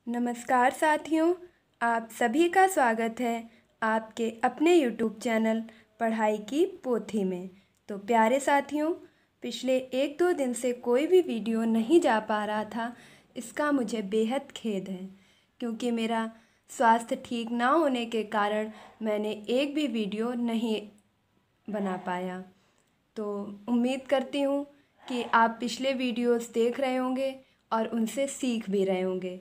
नमस्कार साथियों, आप सभी का स्वागत है आपके अपने YouTube चैनल पढ़ाई की पोथी में। तो प्यारे साथियों, पिछले 1-2 दिन से कोई भी वीडियो नहीं जा पा रहा था। इसका मुझे बेहद खेद है, क्योंकि मेरा स्वास्थ्य ठीक ना होने के कारण मैंने एक भी वीडियो नहीं बना पाया। तो उम्मीद करती हूँ कि आप पिछले वीडियोस देख रहे होंगे और उनसे सीख भी रहे होंगे।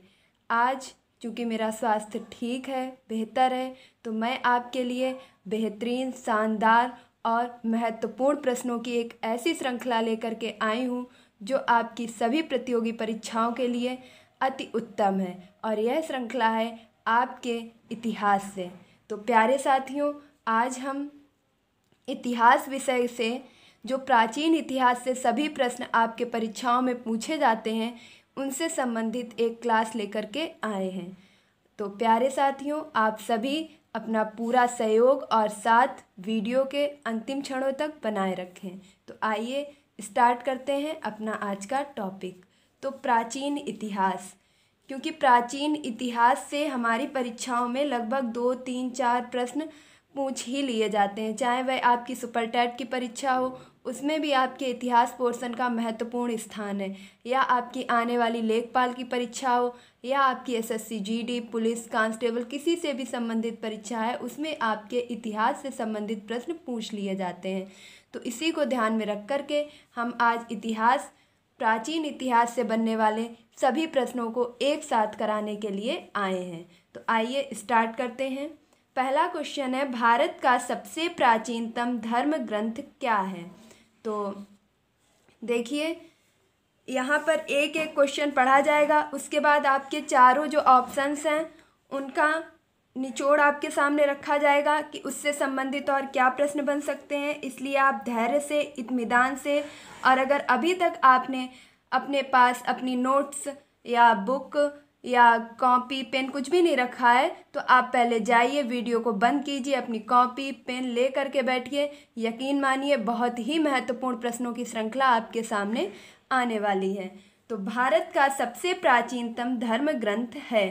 आज चूँकि मेरा स्वास्थ्य ठीक है, बेहतर है, तो मैं आपके लिए बेहतरीन, शानदार और महत्वपूर्ण प्रश्नों की एक ऐसी श्रृंखला लेकर के आई हूँ जो आपकी सभी प्रतियोगी परीक्षाओं के लिए अति उत्तम है। और यह श्रृंखला है आपके इतिहास से। तो प्यारे साथियों, आज हम इतिहास विषय से, जो प्राचीन इतिहास से सभी प्रश्न आपके परीक्षाओं में पूछे जाते हैं, उनसे संबंधित एक क्लास लेकर के आए हैं। तो प्यारे साथियों, आप सभी अपना पूरा सहयोग और साथ वीडियो के अंतिम क्षणों तक बनाए रखें। तो आइए स्टार्ट करते हैं अपना आज का टॉपिक। तो प्राचीन इतिहास, क्योंकि प्राचीन इतिहास से हमारी परीक्षाओं में लगभग 2, 3, 4 प्रश्न पूछ ही लिए जाते हैं। चाहे वह आपकी सुपर टेट की परीक्षा हो, उसमें भी आपके इतिहास पोर्शन का महत्वपूर्ण स्थान है, या आपकी आने वाली लेखपाल की परीक्षा हो, या आपकी एसएससी जीडी, पुलिस, कांस्टेबल, किसी से भी संबंधित परीक्षा है, उसमें आपके इतिहास से संबंधित प्रश्न पूछ लिए जाते हैं। तो इसी को ध्यान में रख कर के हम आज प्राचीन इतिहास से बनने वाले सभी प्रश्नों को एक साथ कराने के लिए आए हैं। तो आइए स्टार्ट करते हैं। पहला क्वेश्चन है, भारत का सबसे प्राचीनतम धर्म ग्रंथ क्या है? तो देखिए, यहाँ पर एक एक क्वेश्चन पढ़ा जाएगा, उसके बाद आपके चारों जो ऑप्शंस हैं उनका निचोड़ आपके सामने रखा जाएगा कि उससे संबंधित और क्या प्रश्न बन सकते हैं। इसलिए आप धैर्य से, इत्मीनान से, और अगर अभी तक आपने अपने पास अपनी नोट्स या बुक या कॉपी पेन कुछ भी नहीं रखा है, तो आप पहले जाइए, वीडियो को बंद कीजिए, अपनी कॉपी पेन ले करके बैठिए। यकीन मानिए, बहुत ही महत्वपूर्ण प्रश्नों की श्रृंखला आपके सामने आने वाली है। तो भारत का सबसे प्राचीनतम धर्म ग्रंथ है,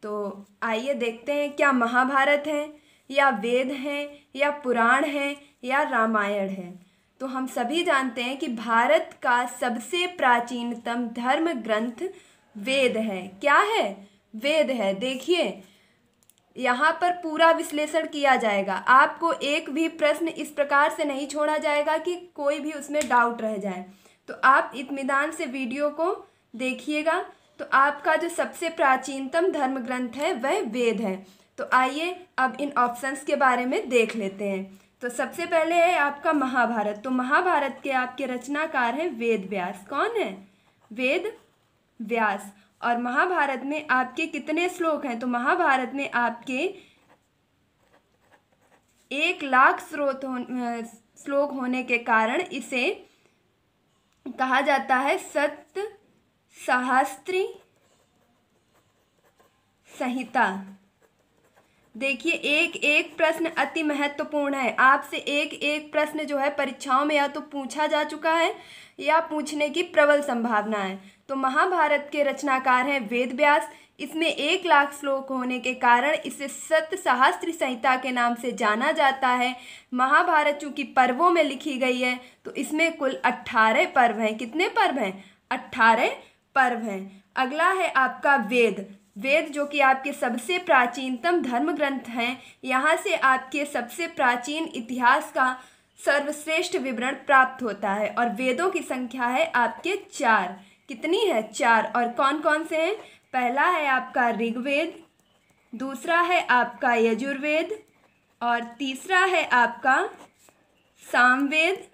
तो आइए देखते हैं, क्या महाभारत है, या वेद हैं, या पुराण है, या रामायण है? तो हम सभी जानते हैं कि भारत का सबसे प्राचीनतम धर्म ग्रंथ वेद है। क्या है? वेद है। देखिए, यहाँ पर पूरा विश्लेषण किया जाएगा, आपको एक भी प्रश्न इस प्रकार से नहीं छोड़ा जाएगा कि कोई भी उसमें डाउट रह जाए। तो आप इत्मीनान से वीडियो को देखिएगा। तो आपका जो सबसे प्राचीनतम धर्म ग्रंथ है वह वेद है। तो आइए अब इन ऑप्शंस के बारे में देख लेते हैं। तो सबसे पहले है आपका महाभारत। तो महाभारत के आपके रचनाकार हैं वेद व्यास। कौन है? वेद व्यास। और महाभारत में आपके कितने श्लोक हैं? तो महाभारत में आपके 1,00,000 श्लोक होने के कारण इसे कहा जाता है सप्त सहस्त्री संहिता। देखिए, एक एक प्रश्न अति महत्वपूर्ण है। आपसे एक एक प्रश्न जो है परीक्षाओं में या तो पूछा जा चुका है या पूछने की प्रबल संभावना है। तो महाभारत के रचनाकार हैं वेद व्यास। इसमें 1,00,000 श्लोक होने के कारण इसे सप्त सहस्त्री संहिता के नाम से जाना जाता है। महाभारत चूंकि पर्वों में लिखी गई है, तो इसमें कुल 18 पर्व हैं। कितने पर्व हैं? 18 पर्व हैं। अगला है आपका वेद। वेद जो कि आपके सबसे प्राचीनतम धर्म ग्रंथ हैं, यहाँ से आपके सबसे प्राचीन इतिहास का सर्वश्रेष्ठ विवरण प्राप्त होता है। और वेदों की संख्या है आपके 4। कितनी है? 4। और कौन कौन से हैं? पहला है आपका ऋग्वेद, दूसरा है आपका यजुर्वेद, और तीसरा है आपका सामवेद,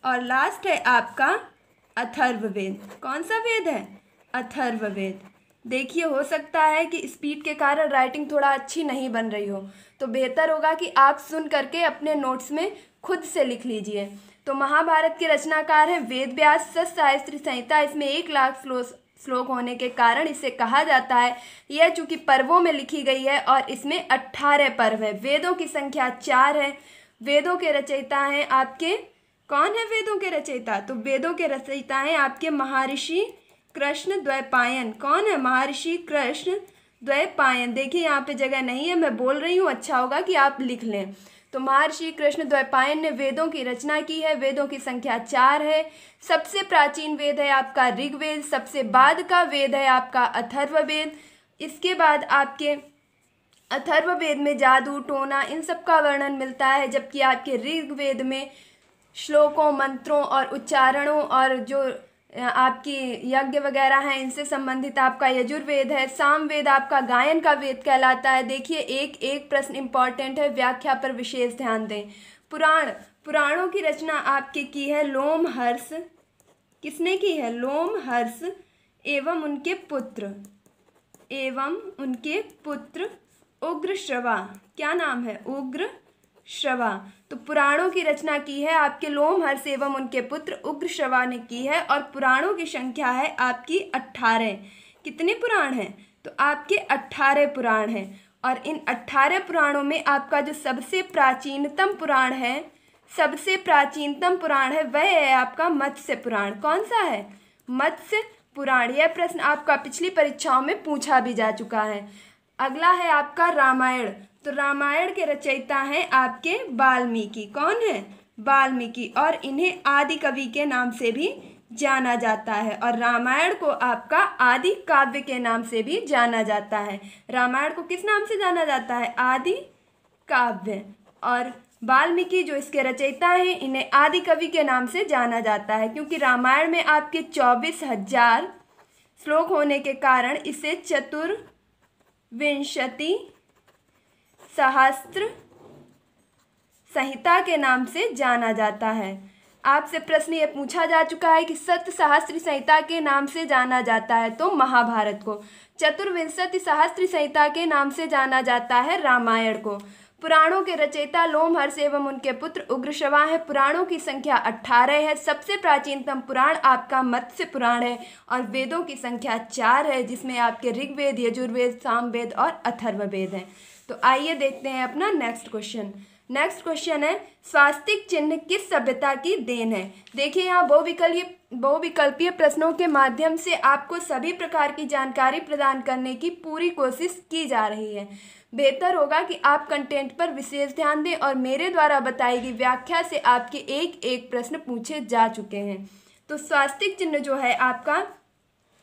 और लास्ट है आपका अथर्ववेद। कौन सा वेद है? अथर्ववेद। देखिए, हो सकता है कि स्पीड के कारण राइटिंग थोड़ा अच्छी नहीं बन रही हो, तो बेहतर होगा कि आप सुन करके अपने नोट्स में खुद से लिख लीजिए। तो महाभारत के रचनाकार हैं वेद व्यास। सप्त सहस्त्री संहिता, इसमें 1,00,000 श्लोक होने के कारण इसे कहा जाता है। यह चूंकि पर्वों में लिखी गई है और इसमें 18 पर्व है। वेदों की संख्या 4 है। वेदों के रचयिता हैं आपके, कौन है वेदों के रचयिता? तो वेदों के रचयिता हैं आपके महर्षि कृष्ण द्वैपायन कौन है? महर्षि कृष्ण द्वैपायन। देखिए यहाँ पे जगह नहीं है, मैं बोल रही हूँ, अच्छा होगा कि आप लिख लें। तो महर्षि कृष्ण द्वैपायन ने वेदों की रचना की है। वेदों की संख्या 4 है। सबसे प्राचीन वेद है आपका ऋग्वेद, सबसे बाद का वेद है आपका अथर्ववेद। इसके बाद आपके अथर्ववेद में जादू, टोना, इन सब का वर्णन मिलता है, जबकि आपके ऋग्वेद में श्लोकों, मंत्रों और उच्चारणों और जो आपकी यज्ञ वगैरह हैं इनसे संबंधित आपका यजुर्वेद है। सामवेद आपका गायन का वेद कहलाता है। देखिए एक एक प्रश्न इंपॉर्टेंट है, व्याख्या पर विशेष ध्यान दें। पुराणों की रचना आपकी की है लोमहर्ष। किसने की है? लोमहर्ष एवं उनके पुत्र उग्रश्रवा। क्या नाम है? उग्रश्रवा। तो पुराणों की रचना की है आपके लोमहर्ष एवं उनके पुत्र उग्रश्रवा ने की है। और पुराणों की संख्या है आपकी 18। कितने पुराण हैं? तो आपके 18 पुराण हैं। और इन 18 पुराणों में आपका जो सबसे प्राचीनतम पुराण है वह है आपका मत्स्य पुराण। कौन सा है? मत्स्य पुराण। यह प्रश्न आपका पिछली परीक्षाओं में पूछा भी जा चुका है। अगला है आपका रामायण। तो रामायण के रचयिता हैं आपके वाल्मीकि। कौन है? वाल्मीकि। और इन्हें आदि कवि के नाम से भी जाना जाता है। और रामायण को आपका आदि काव्य के नाम से भी जाना जाता है। रामायण को किस नाम से जाना जाता है? आदि काव्य। और वाल्मीकि जो इसके रचयिता हैं इन्हें आदि कवि के नाम से जाना जाता है, क्योंकि रामायण में आपके 24,000 श्लोक होने के कारण इसे चतुर्विंशति सहस्त्र संहिता के नाम से जाना जाता है। आपसे प्रश्न ये पूछा जा चुका है कि सत्य सहस्त्र संहिता के नाम से जाना जाता है तो महाभारत को, चतुर्विंशति सहस्त्र संहिता के नाम से जाना जाता है रामायण को। पुराणों के रचयिता लोमहर्ष एवं उनके पुत्र उग्रश्रवा है। पुराणों की संख्या 18 है। सबसे प्राचीनतम पुराण आपका मत्स्य पुराण है। और वेदों की संख्या 4 है, जिसमें आपके ऋग्वेद, यजुर्वेद, सामवेद और अथर्ववेद हैं। तो आइए देखते हैं अपना नेक्स्ट क्वेश्चन। नेक्स्ट क्वेश्चन है स्वास्तिक चिन्ह किस सभ्यता की देन है? देखिए यहाँ बहुविकल्पीय प्रश्नों के माध्यम से आपको सभी प्रकार की जानकारी प्रदान करने की पूरी कोशिश की जा रही है। बेहतर होगा कि आप कंटेंट पर विशेष ध्यान दें और मेरे द्वारा बताई गई व्याख्या से आपके एक एक प्रश्न पूछे जा चुके हैं। तो स्वास्तिक चिन्ह जो है आपका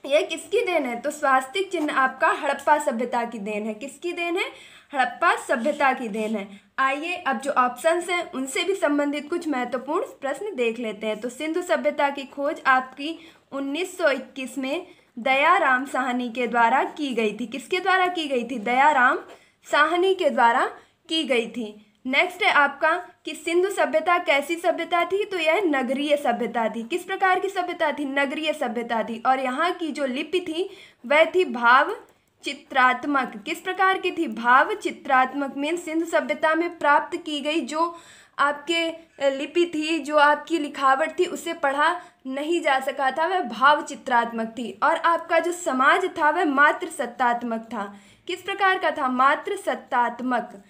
यह किसकी देन है? तो स्वास्तिक चिन्ह आपका हड़प्पा सभ्यता की देन है। किसकी देन है? हड़प्पा सभ्यता की देन है। आइए अब जो ऑप्शंस हैं उनसे भी संबंधित कुछ महत्वपूर्ण प्रश्न देख लेते हैं। तो सिंधु सभ्यता की खोज आपकी 1921 में दयाराम साहनी के द्वारा की गई थी। किसके द्वारा की गई थी? दयाराम साहनी के द्वारा की गई थी। नेक्स्ट है आपका कि सिंधु सभ्यता कैसी सभ्यता थी? तो यह नगरीय सभ्यता थी। किस प्रकार की सभ्यता थी? नगरीय सभ्यता थी। और यहाँ की जो लिपि थी वह थी भाव चित्रात्मक। किस प्रकार की थी? भाव चित्रात्मक। मीन सिंधु सभ्यता में प्राप्त की गई जो आपके लिपि थी, जो आपकी लिखावट थी, उसे पढ़ा नहीं जा सका था, वह भाव चित्रात्मक थी। और आपका जो समाज था वह मात्र सत्तात्मक था। किस प्रकार का था? मात्र सत्तात्मक।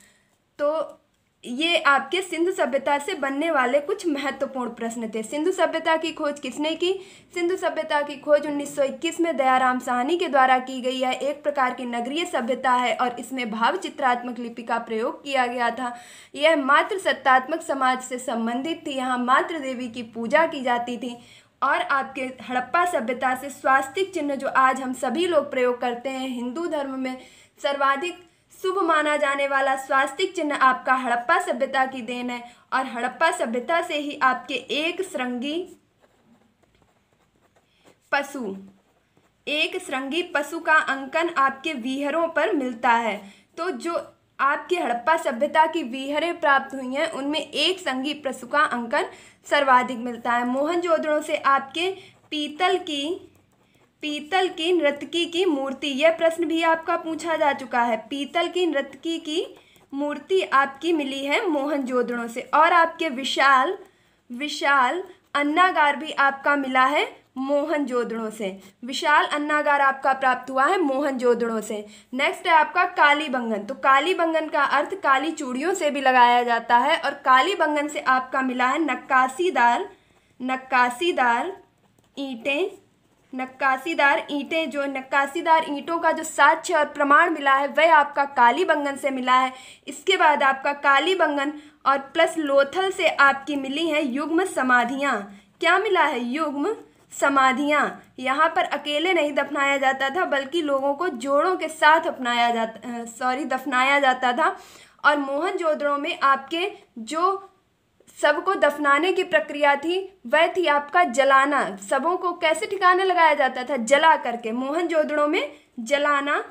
तो ये आपके सिंधु सभ्यता से बनने वाले कुछ महत्वपूर्ण प्रश्न थे। सिंधु सभ्यता की खोज किसने की? सिंधु सभ्यता की खोज 1921 में दयाराम साहनी के द्वारा की गई है। एक प्रकार की नगरीय सभ्यता है और इसमें भाव चित्रात्मक लिपि का प्रयोग किया गया था। यह मात्र सत्तात्मक समाज से संबंधित थी। यहाँ मात्र देवी की पूजा की जाती थी। और आपके हड़प्पा सभ्यता से स्वास्तिक चिन्ह जो आज हम सभी लोग प्रयोग करते हैं, हिंदू धर्म में सर्वाधिक शुभ माना जाने वाला स्वास्तिक चिन्ह आपका हड़प्पा सभ्यता की देन है। और हड़प्पा सभ्यता से ही आपके एक श्रृंगी पशु का अंकन आपके विहरों पर मिलता है। तो जो आपकी हड़प्पा सभ्यता की विहरें प्राप्त हुई हैं उनमें एक श्रृंगी पशु का अंकन सर्वाधिक मिलता है। मोहनजोदड़ो से आपके पीतल की नर्तकी की मूर्ति, यह प्रश्न भी आपका पूछा जा चुका है। पीतल की नर्तकी की मूर्ति आपकी मिली है मोहनजोदड़ो से। और आपके विशाल अन्नागार भी आपका मिला है मोहनजोदड़ो से। विशाल अन्नागार आपका प्राप्त हुआ है मोहनजोदड़ो से। नेक्स्ट है आपका कालीबंगन। तो कालीबंगन का अर्थ काली चूड़ियों से भी लगाया जाता है। और कालीबंगन से आपका मिला है नक्काशीदार ईंटें नक्काशीदार ईंटें, जो नक्काशीदार ईंटों का जो साक्ष्य और प्रमाण मिला है वह आपका कालीबंगन से मिला है। इसके बाद आपका कालीबंगन और प्लस लोथल से आपकी मिली हैं युग्म समाधियाँ। क्या मिला है? युग्म समाधियाँ। यहाँ पर अकेले नहीं दफनाया जाता था बल्कि लोगों को जोड़ों के साथ दफनाया जाता था। और मोहनजोदड़ो में आपके जो सबको दफनाने की प्रक्रिया थी वह थी आपका जलाना। सबों को कैसे ठिकाने लगाया जाता था? जला करके। मोहनजोदड़ो में जलाना,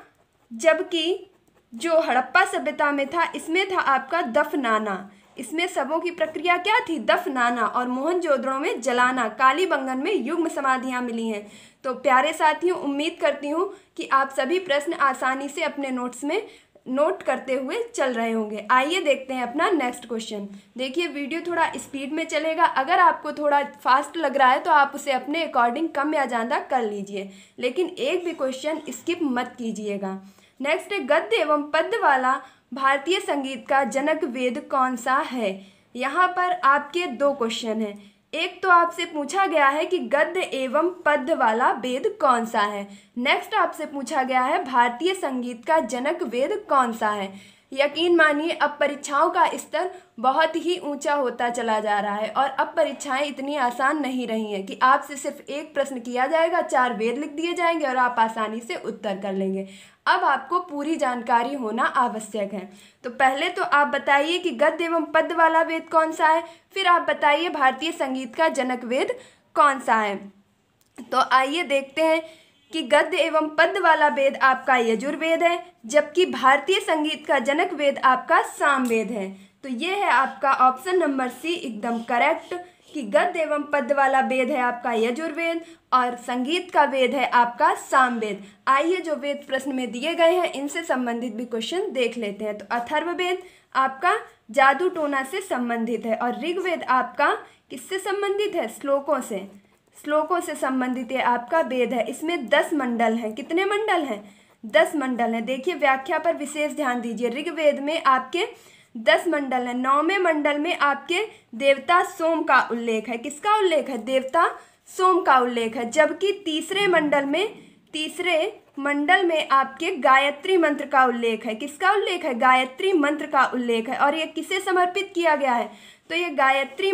जबकि जो हड़प्पा सभ्यता में था इसमें था आपका दफनाना। इसमें सबों की प्रक्रिया क्या थी? दफनाना। और मोहनजोदड़ो में जलाना। कालीबंगन में युग्म समाधियाँ मिली हैं। तो प्यारे साथियों, उम्मीद करती हूँ कि आप सभी प्रश्न आसानी से अपने नोट्स में नोट करते हुए चल रहे होंगे। आइए देखते हैं अपना नेक्स्ट क्वेश्चन। देखिए वीडियो थोड़ा स्पीड में चलेगा, अगर आपको थोड़ा फास्ट लग रहा है तो आप उसे अपने अकॉर्डिंग कम या ज़्यादा कर लीजिए, लेकिन एक भी क्वेश्चन स्किप मत कीजिएगा। नेक्स्ट है, गद्य एवं पद्य वाला भारतीय संगीत का जनक वेद कौन सा है? यहाँ पर आपके दो क्वेश्चन हैं। एक तो आपसे पूछा गया है कि गद्य एवं पद्य वाला वेद कौन सा है। नेक्स्ट आपसे पूछा गया है भारतीय संगीत का जनक वेद कौन सा है। यकीन मानिए अब परीक्षाओं का स्तर बहुत ही ऊंचा होता चला जा रहा है और अब परीक्षाएं इतनी आसान नहीं रही हैं कि आपसे सिर्फ एक प्रश्न किया जाएगा, 4 वेद लिख दिए जाएंगे और आप आसानी से उत्तर कर लेंगे। अब आपको पूरी जानकारी होना आवश्यक है। तो पहले तो आप बताइए कि गद्य एवं पद्य वाला वेद कौन सा है, फिर आप बताइए भारतीय संगीत का जनक वेद कौन सा है। तो आइए देखते हैं कि गद्य एवं पद्य वाला वेद आपका यजुर्वेद है, जबकि भारतीय संगीत का जनक वेद आपका सामवेद है। तो ये है आपका ऑप्शन नंबर सी एकदम करेक्ट कि गद्य एवं पद्य वाला वेद है आपका यजुर्वेद और संगीत का वेद है आपका सामवेद। आइए जो वेद प्रश्न में दिए गए हैं इनसे संबंधित भी क्वेश्चन देख लेते हैं। तो अथर्ववेद आपका जादू टोना से संबंधित है और ऋग्वेद आपका किससे संबंधित है? श्लोकों से संबंधित है आपका वेद है। इसमें 10 मंडल हैं। कितने मंडल हैं? 10 मंडल हैं। देखिए व्याख्या पर विशेष ध्यान दीजिए। ऋग्वेद में आपके 10 मंडल हैं। 9वें मंडल में आपके देवता सोम का उल्लेख है। किसका उल्लेख है? देवता सोम का उल्लेख है। जबकि तीसरे मंडल में आपके गायत्री मंत्र का उल्लेख है। किसका उल्लेख है? गायत्री मंत्र का उल्लेख है। और ये किसे समर्पित किया गया है? तो ये गायत्री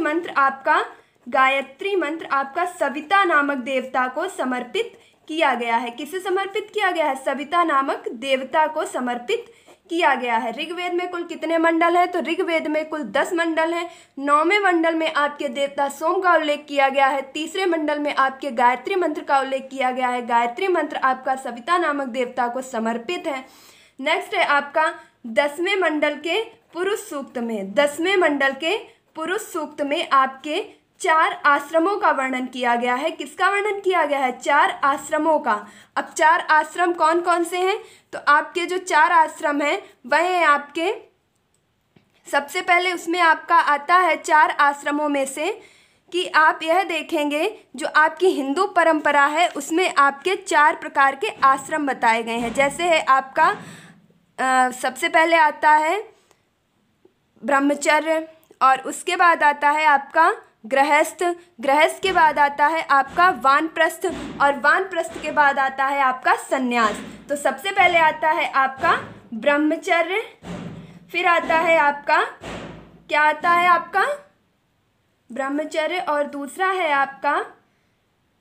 मंत्र आपका सविता नामक देवता को समर्पित किया गया है। किसे समर्पित किया गया है? सविता नामक देवता को समर्पित किया गया है। ऋग्वेद में कुल कितने मंडल हैं? तो ऋग्वेद में कुल 10 मंडल हैं। 9वें मंडल में आपके देवता सोम का उल्लेख किया गया है। तीसरे मंडल में आपके गायत्री मंत्र का उल्लेख किया गया है। गायत्री मंत्र आपका सविता नामक देवता को समर्पित है। नेक्स्ट है आपका 10वें मंडल के पुरुष सूक्त में। 10वें मंडल के पुरुष सूक्त में आपके 4 आश्रमों का वर्णन किया गया है। किसका वर्णन किया गया है? 4 आश्रमों का। अब 4 आश्रम कौन कौन से हैं? तो आपके जो 4 आश्रम हैं वह हैं आपके, सबसे पहले उसमें आपका आता है 4 आश्रमों में से कि आप यह देखेंगे जो आपकी हिंदू परंपरा है उसमें आपके 4 प्रकार के आश्रम बताए गए हैं। जैसे है आपका सबसे पहले आता है ब्रह्मचर्य और उसके बाद आता है आपका गृहस्थ के बाद आता है आपका वानप्रस्थ और वानप्रस्थ के बाद आता है आपका सन्यास। तो सबसे पहले आता है आपका ब्रह्मचर्य, फिर आता है आपका क्या आता है आपका ब्रह्मचर्य और दूसरा है आपका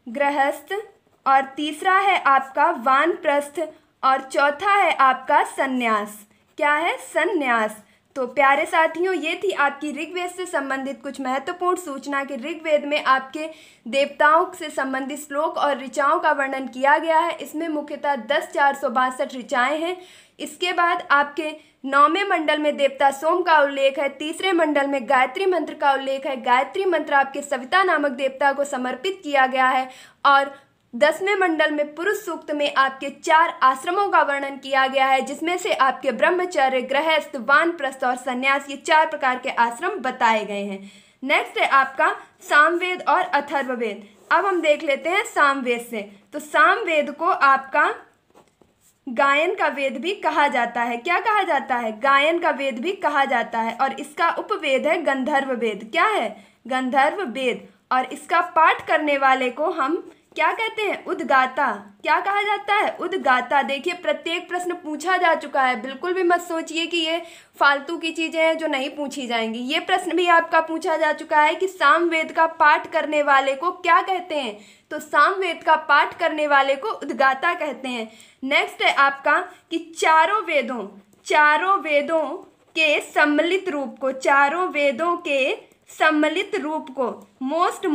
गृहस्थ और तीसरा है आपका वानप्रस्थ और चौथा है आपका सन्यास। क्या है? सन्यास। तो प्यारे साथियों ये थी आपकी ऋग्वेद से संबंधित कुछ महत्वपूर्ण सूचना कि ऋग्वेद में आपके देवताओं से संबंधित श्लोक और ऋचाओं का वर्णन किया गया है। इसमें मुख्यतः 10,462 ऋचाएँ हैं। इसके बाद आपके 9वें मंडल में देवता सोम का उल्लेख है। तीसरे मंडल में गायत्री मंत्र का उल्लेख है। गायत्री मंत्र आपके सविता नामक देवता को समर्पित किया गया है। और 10वें मंडल में पुरुष सूक्त में आपके 4 आश्रमों का वर्णन किया गया है, जिसमें से आपके ब्रह्मचर्य, गृहस्थ, वानप्रस्थ और सन्यास ये 4 प्रकार के आश्रम बताए गए हैं। नेक्स्ट है आपका सामवेद और अथर्ववेद। अब हम देख लेते हैं सामवेद से। तो सामवेद को आपका गायन का वेद भी कहा जाता है। क्या कहा जाता है? गायन का वेद भी कहा जाता है। और इसका उपवेद है गंधर्व वेद। क्या है? गंधर्व वेद। और इसका पाठ करने वाले को हम क्या कहते हैं? उद्गाता। क्या कहा जाता है? उद्गाता। देखिए प्रत्येक प्रश्न पूछा जा चुका है, बिल्कुल भी मत सोचिए कि ये फालतू की चीज़ें हैं जो नहीं पूछी जाएंगी। ये प्रश्न भी आपका पूछा जा चुका है कि सामवेद का पाठ करने वाले को क्या कहते हैं? तो सामवेद का पाठ करने वाले को उद्गाता कहते हैं। नेक्स्ट है आपका कि चारों वेदों के सम्मिलित रूप को, चारों वेदों के सम्मिलित रूप को, मोस्ट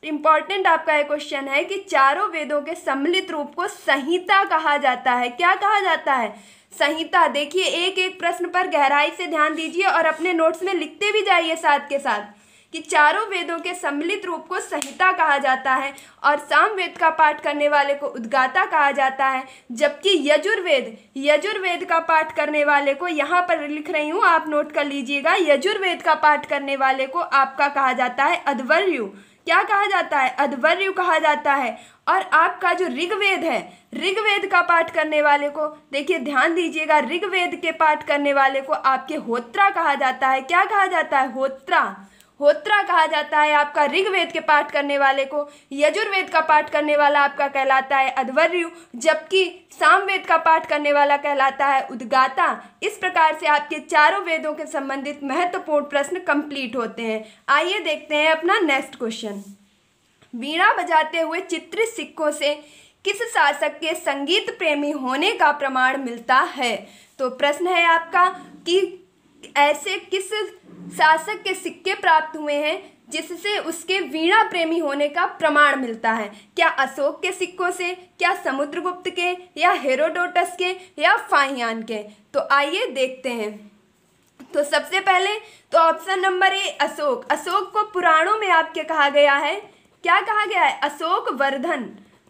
इंपॉर्टेंट आपका ये क्वेश्चन है कि चारों वेदों के सम्मिलित रूप को संहिता कहा जाता है। क्या कहा जाता है? संहिता। देखिए एक एक प्रश्न पर गहराई से ध्यान दीजिए और अपने नोट्स में लिखते भी जाइए साथ के साथ कि चारों वेदों के सम्मिलित रूप को संहिता कहा जाता है और सामवेद का पाठ करने वाले को उद्गाता कहा जाता है। जबकि यजुर्वेद का पाठ करने वाले को, यहाँ पर लिख रही हूँ आप नोट कर लीजिएगा, यजुर्वेद का पाठ करने वाले को आपका कहा जाता है अध्वर्यु। क्या कहा जाता है? अध्वर्यु कहा जाता है। और आपका जो ऋग्वेद है, ऋग्वेद का पाठ करने वाले को, देखिए ध्यान दीजिएगा, ऋग्वेद के पाठ करने वाले को आपके होत्रा कहा जाता है। क्या कहा जाता है? होत्रा कहा जाता है आपका ऋग्वेद के पाठ करने वाले को। यजुर्वेद का पाठ करने वाला आपका कहलाता है अध्वर्यु, जबकि सामवेद का पाठ करने वाला कहलाता है उद्गाता। इस प्रकार से आपके चारों वेदों के संबंधित महत्वपूर्ण प्रश्न कंप्लीट होते हैं। आइए देखते हैं अपना नेक्स्ट क्वेश्चन। वीणा बजाते हुए चित्रित सिक्कों से किस शासक के संगीत प्रेमी होने का प्रमाण मिलता है? तो प्रश्न है आपका कि ऐसे किस शासक के सिक्के प्राप्त हुए हैं जिससे उसके वीणा प्रेमी होने का प्रमाण मिलता है? क्या अशोक के सिक्कों से, क्या समुद्रगुप्त के, या हेरोडोटस के, या फाहियान के? तो आइए देखते हैं। तो सबसे पहले तो option number A Ashok. Ashok को पुराणों में आपके कहा गया है, क्या कहा गया है? अशोक वर्धन।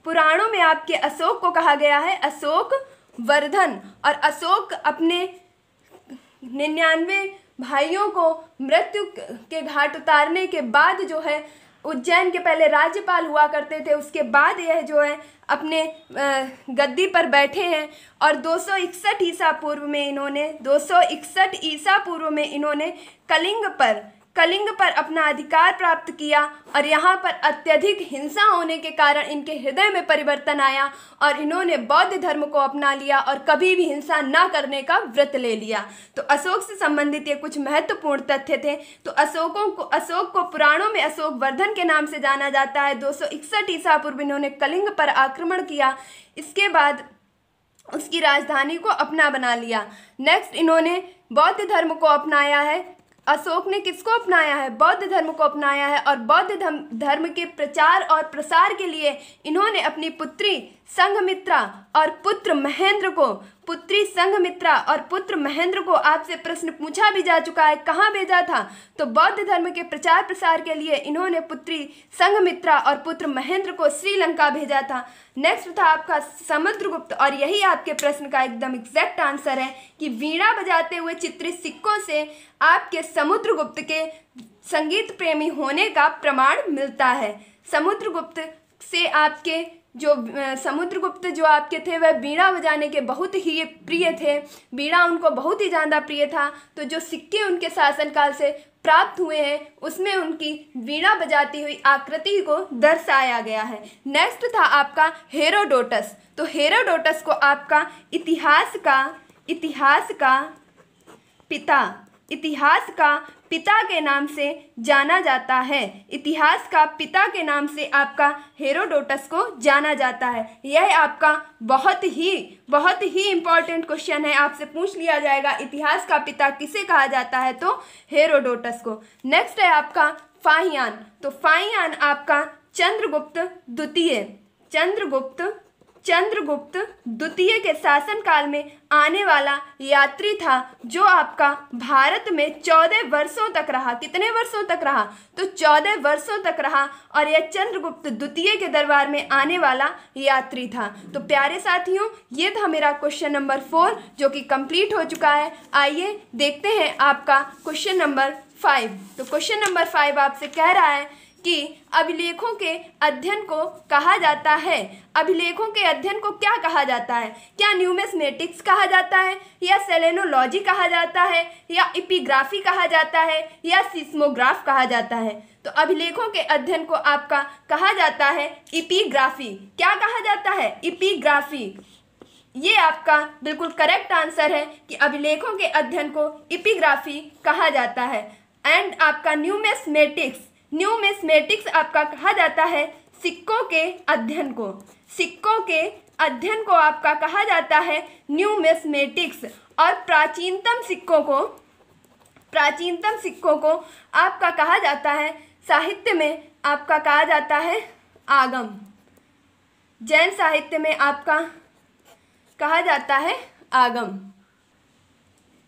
पुराणों में आपके अशोक को कहा गया है अशोक वर्धन। और अशोक अपने 99 भाइयों को मृत्यु के घाट उतारने के बाद जो है, उज्जैन के पहले राज्यपाल हुआ करते थे, उसके बाद यह जो है अपने गद्दी पर बैठे हैं। और 261 ईसा पूर्व में इन्होंने कलिंग पर अपना अधिकार प्राप्त किया। और यहाँ पर अत्यधिक हिंसा होने के कारण इनके हृदय में परिवर्तन आया और इन्होंने बौद्ध धर्म को अपना लिया और कभी भी हिंसा न करने का व्रत ले लिया। तो अशोक से संबंधित ये कुछ महत्वपूर्ण तथ्य थे। तो अशोक को पुराणों में अशोक वर्धन के नाम से जाना जाता है। 261 ईसा पूर्व इन्होंने कलिंग पर आक्रमण किया, इसके बाद उसकी राजधानी को अपना बना लिया। नेक्स्ट इन्होंने बौद्ध धर्म को अपनाया है। अशोक ने किसको अपनाया है? बौद्ध धर्म को अपनाया है। और बौद्ध धर्म के प्रचार और प्रसार के लिए इन्होंने अपनी पुत्री संघमित्रा और पुत्र महेंद्र को आपसे प्रश्न पूछा भी जा चुका है, कहाँ भेजा था? तो बौद्ध धर्म के प्रचार प्रसार के लिए इन्होंने पुत्री संघमित्रा और पुत्र महेंद्र को श्रीलंका भेजा था। नेक्स्ट था आपका समुद्रगुप्त। और यही आपके प्रश्न का एकदम एग्जैक्ट आंसर है कि वीणा बजाते हुए चित्रित सिक्कों से आपके समुद्रगुप्त के संगीत प्रेमी होने का प्रमाण मिलता है। समुद्रगुप्त जो आपके थे वह वीणा बजाने के बहुत ही प्रिय थे, वीणा उनको बहुत ही ज़्यादा प्रिय था। तो जो सिक्के उनके शासनकाल से प्राप्त हुए हैं उसमें उनकी वीणा बजाती हुई आकृति को दर्शाया गया है। नेक्स्ट था आपका हेरोडोटस। तो हेरोडोटस को आपका इतिहास का पिता के नाम से जाना जाता है। इतिहास का पिता के नाम से आपका हेरोडोटस को जाना जाता है। यह आपका बहुत ही इंपॉर्टेंट क्वेश्चन है, आपसे पूछ लिया जाएगा इतिहास का पिता किसे कहा जाता है? तो हेरोडोटस को। नेक्स्ट है आपका फाहियान। तो फाहियान आपका चंद्रगुप्त द्वितीय के शासनकाल में आने वाला यात्री था, जो आपका भारत में 14 वर्षों तक रहा। कितने वर्षों तक रहा? तो 14 वर्षों तक रहा। और यह चंद्रगुप्त द्वितीय के दरबार में आने वाला यात्री था। तो प्यारे साथियों, ये था मेरा क्वेश्चन नंबर 4 जो कि कंप्लीट हो चुका है। आइए देखते हैं आपका क्वेश्चन नंबर 5। तो क्वेश्चन नंबर 5 आपसे कह रहा है कि अभिलेखों के अध्ययन को कहा जाता है। अभिलेखों के अध्ययन को क्या कहा जाता है? क्या न्यूमिस्मेटिक्स कहा जाता है, या सेलेनोलॉजी कहा जाता है, या एपिग्राफी कहा जाता है, या सिस्मोग्राफ कहा जाता है? तो अभिलेखों के अध्ययन को आपका कहा जाता है एपिग्राफी। क्या कहा जाता है? एपिग्राफी। ये आपका बिल्कुल करेक्ट आंसर है कि अभिलेखों के अध्ययन को एपिग्राफी कहा जाता है। एंड आपका न्यूमिस्मेटिक्स आपका कहा जाता है सिक्कों के अध्ययन को। सिक्कों के अध्ययन को आपका कहा जाता है न्यूमिस्मेटिक्स। और प्राचीनतम सिक्कों को आपका कहा जाता है, साहित्य में आपका कहा जाता है आगम। जैन साहित्य में आपका कहा जाता है आगम।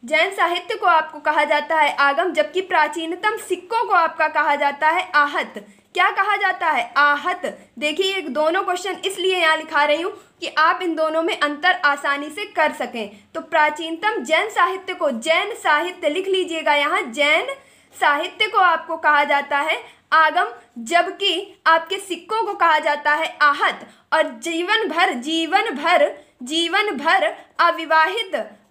जैन साहित्य को आपको कहा जाता है आगम, जबकि प्राचीनतम सिक्कों को आपका कहा जाता है आहत। क्या कहा जाता है? आहत। देखिए, ये दोनों क्वेश्चन इसलिए यहाँ लिखा रही हूँ कि आप इन दोनों में अंतर आसानी से कर सकें। तो प्राचीनतम जैन साहित्य को, जैन साहित्य लिख लीजिएगा यहाँ, जैन साहित्य को आपको कहा जाता है आगम, जबकि आपके सिक्कों को कहा जाता है आहत। और जीवन भर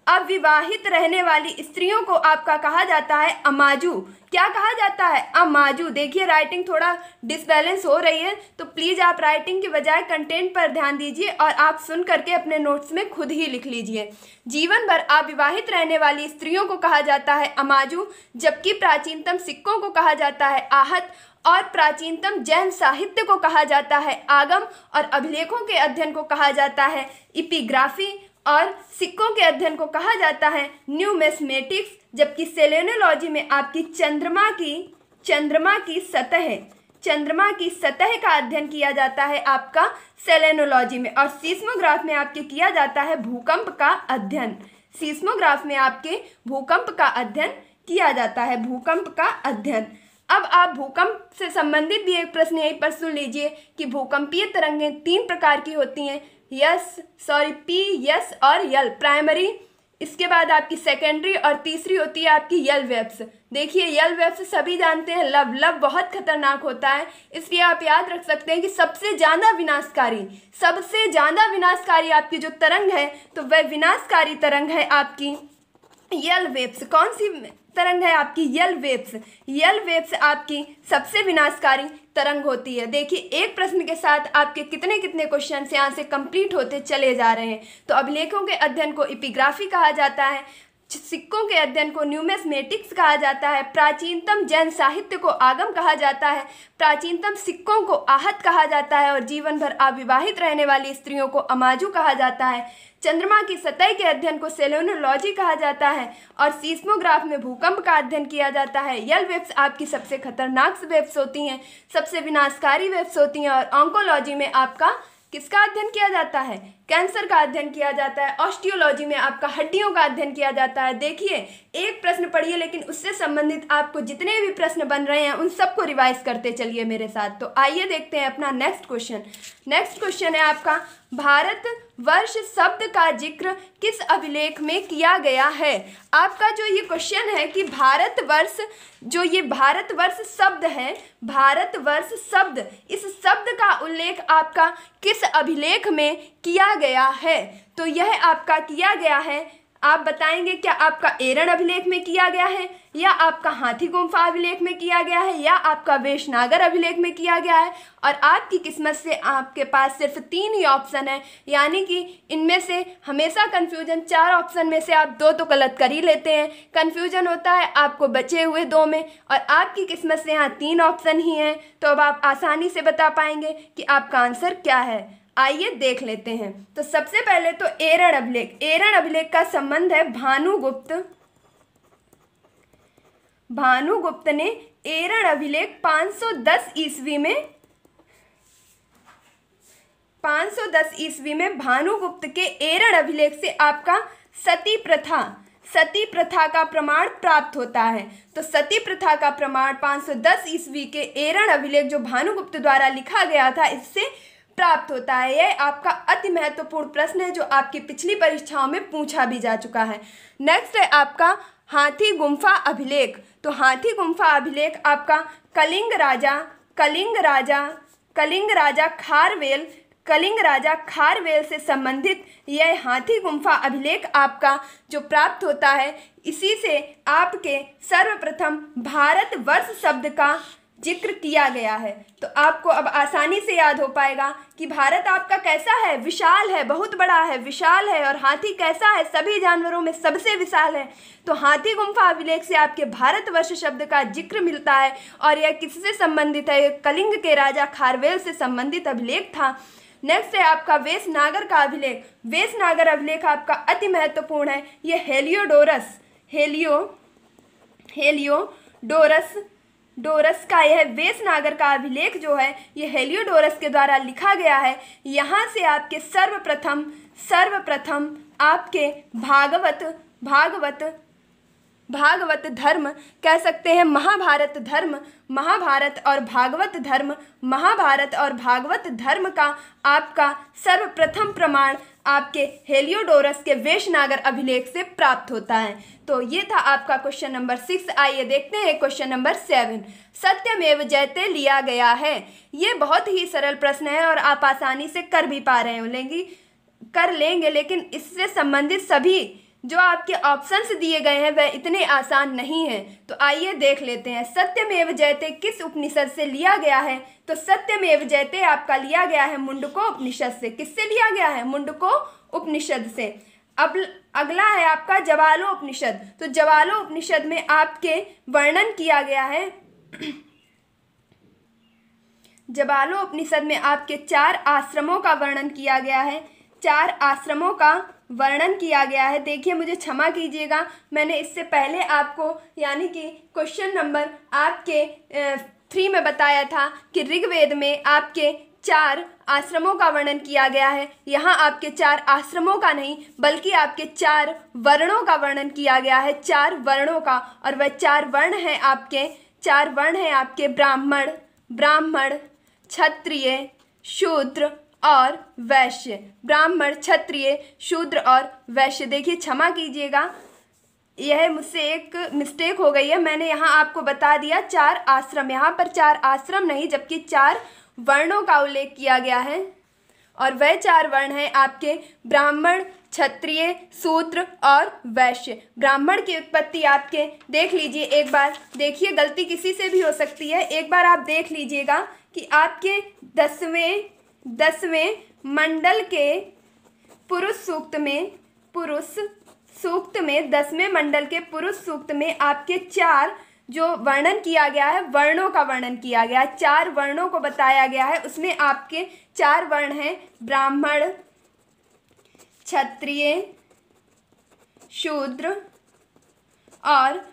अविवाहित रहने वाली स्त्रियों को आपका कहा जाता है अमाजू। क्या कहा जाता है? अमाजू। देखिए, राइटिंग थोड़ा डिसबैलेंस हो रही है, तो प्लीज़ आप राइटिंग की बजाय कंटेंट पर ध्यान दीजिए और आप सुन करके अपने नोट्स में खुद ही लिख लीजिए। जीवन भर अविवाहित रहने वाली स्त्रियों को कहा जाता है अमाजू, जबकि प्राचीनतम सिक्कों को कहा जाता है आहत, और प्राचीनतम जैन साहित्य को कहा जाता है आगम, और अभिलेखों के अध्ययन को कहा जाता है एपिग्राफी, और सिक्कों के अध्ययन को कहा जाता है न्यूमिस्मेटिक्स, जबकि सेलेनोलॉजी में आपकी चंद्रमा की सतह का अध्ययन किया जाता है आपका सेलेनोलॉजी में। और सीस्मोग्राफ में आपके किया जाता है भूकंप का अध्ययन। सीस्मोग्राफ में आपके भूकंप का अध्ययन किया जाता है, भूकंप का अध्ययन। अब आप भूकंप से संबंधित भी एक प्रश्न यहीं पर सुन लीजिए कि भूकंपीय तरंगें 3 प्रकार की होती हैं, पी, यस और यल, प्राइमरी। इसके बाद आपकी सेकेंडरी, और तीसरी होती है आपकी यल वेव्स। देखिए, यल वेव्स सभी जानते हैं, लव बहुत खतरनाक होता है, इसलिए आप याद रख सकते हैं कि सबसे ज़्यादा विनाशकारी आपकी जो तरंग है, तो वह विनाशकारी तरंग है आपकी यल वेव्स। कौन सी तरंग है आपकी? यल वेव्स आपकी सबसे विनाशकारी तरंग होती है। देखिए, एक प्रश्न के साथ आपके कितने क्वेश्चन यहाँ से कंप्लीट होते चले जा रहे हैं। तो अभिलेखों के अध्ययन को एपिग्राफी कहा जाता है, सिक्कों के अध्ययन को न्यूमिस्मेटिक्स कहा जाता है, प्राचीनतम जैन साहित्य को आगम कहा जाता है, प्राचीनतम सिक्कों को आहत कहा जाता है, और जीवन भर अविवाहित रहने वाली स्त्रियों को अमाजू कहा जाता है, चंद्रमा की सतह के अध्ययन को सेलेनोलॉजी कहा जाता है, और सीस्मोग्राफ में भूकंप का अध्ययन किया जाता है। यल वेव्स आपकी सबसे खतरनाक वेव्स होती हैं, सबसे विनाशकारी वेव्स होती हैं। और ऑन्कोलॉजी में आपका किसका अध्ययन किया जाता है? कैंसर का अध्ययन किया जाता है। ऑस्टियोलॉजी में आपका हड्डियों का अध्ययन किया जाता है। देखिए, एक प्रश्न पढ़िए, लेकिन उससे संबंधित आपको जितने भी प्रश्न बन रहे हैं उन सबको रिवाइज करते चलिए मेरे साथ। तो आइए देखते हैं अपना नेक्स्ट क्वेश्चन है आपका, भारतवर्ष शब्द का जिक्र किस अभिलेख में किया गया है? आपका जो ये क्वेश्चन है कि भारतवर्ष शब्द है, भारतवर्ष शब्द, इस शब्द का उल्लेख आपका किस अभिलेख में किया गया है? तो यह आपका किया गया है, आप बताएंगे, क्या आपका एरण अभिलेख में किया गया है, या आपका हाथी गुम्फा अभिलेख में किया गया है, या आपका वेशनागर अभिलेख में किया गया है? और आपकी किस्मत से आपके पास सिर्फ 3 ही ऑप्शन है, यानी कि इनमें से हमेशा कन्फ्यूजन, 4 ऑप्शन में से आप 2 तो गलत कर ही लेते हैं, कन्फ्यूजन होता है आपको बचे हुए 2 में, और आपकी किस्मत से यहाँ 3 ऑप्शन ही हैं। तो अब आप आसानी से बता पाएंगे कि आपका आंसर क्या है। आइए देख लेते हैं। तो सबसे पहले तो एरण अभिलेख का संबंध है भानुगुप्त ने एरण अभिलेख 510 ईस्वी में भानुगुप्त के एरण अभिलेख से आपका सती प्रथा का प्रमाण प्राप्त होता है। तो सती प्रथा का प्रमाण 510 ईस्वी के एरण अभिलेख जो भानुगुप्त द्वारा लिखा गया था, इससे प्राप्त होता है। यह आपका अति महत्वपूर्ण प्रश्न है जो आपकी पिछली परीक्षाओं में पूछा भी जा चुका है। नेक्स्ट है आपका हाथी गुम्फा अभिलेख। तो हाथी गुम्फा अभिलेख आपका कलिंग राजा कलिंग राजा खारवेल से संबंधित यह हाथी गुम्फा अभिलेख आपका जो प्राप्त होता है, इसी से आपके सर्वप्रथम भारतवर्ष शब्द का जिक्र किया गया है। तो आपको अब आसानी से याद हो पाएगा कि भारत आपका कैसा है, विशाल है, बहुत बड़ा है, विशाल है। और हाथी कैसा है, सभी जानवरों में सबसे विशाल है। तो हाथी गुम्फा अभिलेख से आपके भारतवर्ष शब्द का जिक्र मिलता है। और यह किससे संबंधित है? कलिंग के राजा खारवेल से संबंधित अभिलेख था। नेक्स्ट है आपका वेशनागर का अभिलेख। वेशनागर अभिलेख आपका अति महत्वपूर्ण है। यह हेलियोडोरस का यह वेशनागर का अभिलेख जो है, ये हेलियोडोरस के द्वारा लिखा गया है। यहाँ से आपके सर्वप्रथम आपके भागवत धर्म कह सकते हैं, महाभारत और भागवत धर्म का आपका सर्वप्रथम प्रमाण आपके हेलियोडोरस के वेशनागर अभिलेख से प्राप्त होता है। तो ये था आपका क्वेश्चन नंबर 6। आइए देखते हैं क्वेश्चन नंबर 7। सत्यमेव जयते लिया गया है। ये बहुत ही सरल प्रश्न है और आप आसानी से कर भी पा रहे लेंगे, लेकिन इससे संबंधित सभी जो आपके ऑप्शंस दिए गए हैं वह इतने आसान नहीं हैं। तो आइए देख लेते हैं। सत्यमेव जयते किस उपनिषद से लिया गया है? तो सत्यमेव जयते आपका लिया गया है मुंडको उपनिषद से। किससे लिया गया है? मुंडको उपनिषद से। अब अगला है आपका जवालो उपनिषद। तो जवालो उपनिषद में आपके वर्णन किया गया है जवालो उपनिषद में आपके 4 आश्रमों का वर्णन किया गया है। 4 आश्रमों का वर्णन किया गया है। देखिए, मुझे क्षमा कीजिएगा, मैंने इससे पहले आपको यानी कि क्वेश्चन नंबर आपके 3 में बताया था कि ऋग्वेद में आपके 4 आश्रमों का वर्णन किया गया है। यहाँ आपके 4 आश्रमों का नहीं बल्कि आपके 4 वर्णों का वर्णन किया गया है। 4 वर्णों का, और वह 4 वर्ण हैं आपके ब्राह्मण, क्षत्रिय, शूद्र और वैश्य। ब्राह्मण, क्षत्रिय, शूद्र और वैश्य। देखिए, क्षमा कीजिएगा, यह मुझसे एक मिस्टेक हो गई है। मैंने यहाँ आपको बता दिया 4 आश्रम, यहाँ पर 4 आश्रम नहीं जबकि 4 वर्णों का उल्लेख किया गया है। और वह 4 वर्ण हैं आपके ब्राह्मण, क्षत्रिय, शूद्र और वैश्य। ब्राह्मण की उत्पत्ति आपके देख लीजिए एक बार। देखिए, गलती किसी से भी हो सकती है। एक बार आप देख लीजिएगा कि आपके 10वें मंडल के पुरुष सूक्त में 10वें मंडल के पुरुष सूक्त में आपके 4 जो वर्णन किया गया है, वर्णों का वर्णन किया गया है। 4 वर्णों को बताया गया है। उसमें आपके 4 वर्ण हैं ब्राह्मण, क्षत्रिय, शूद्र और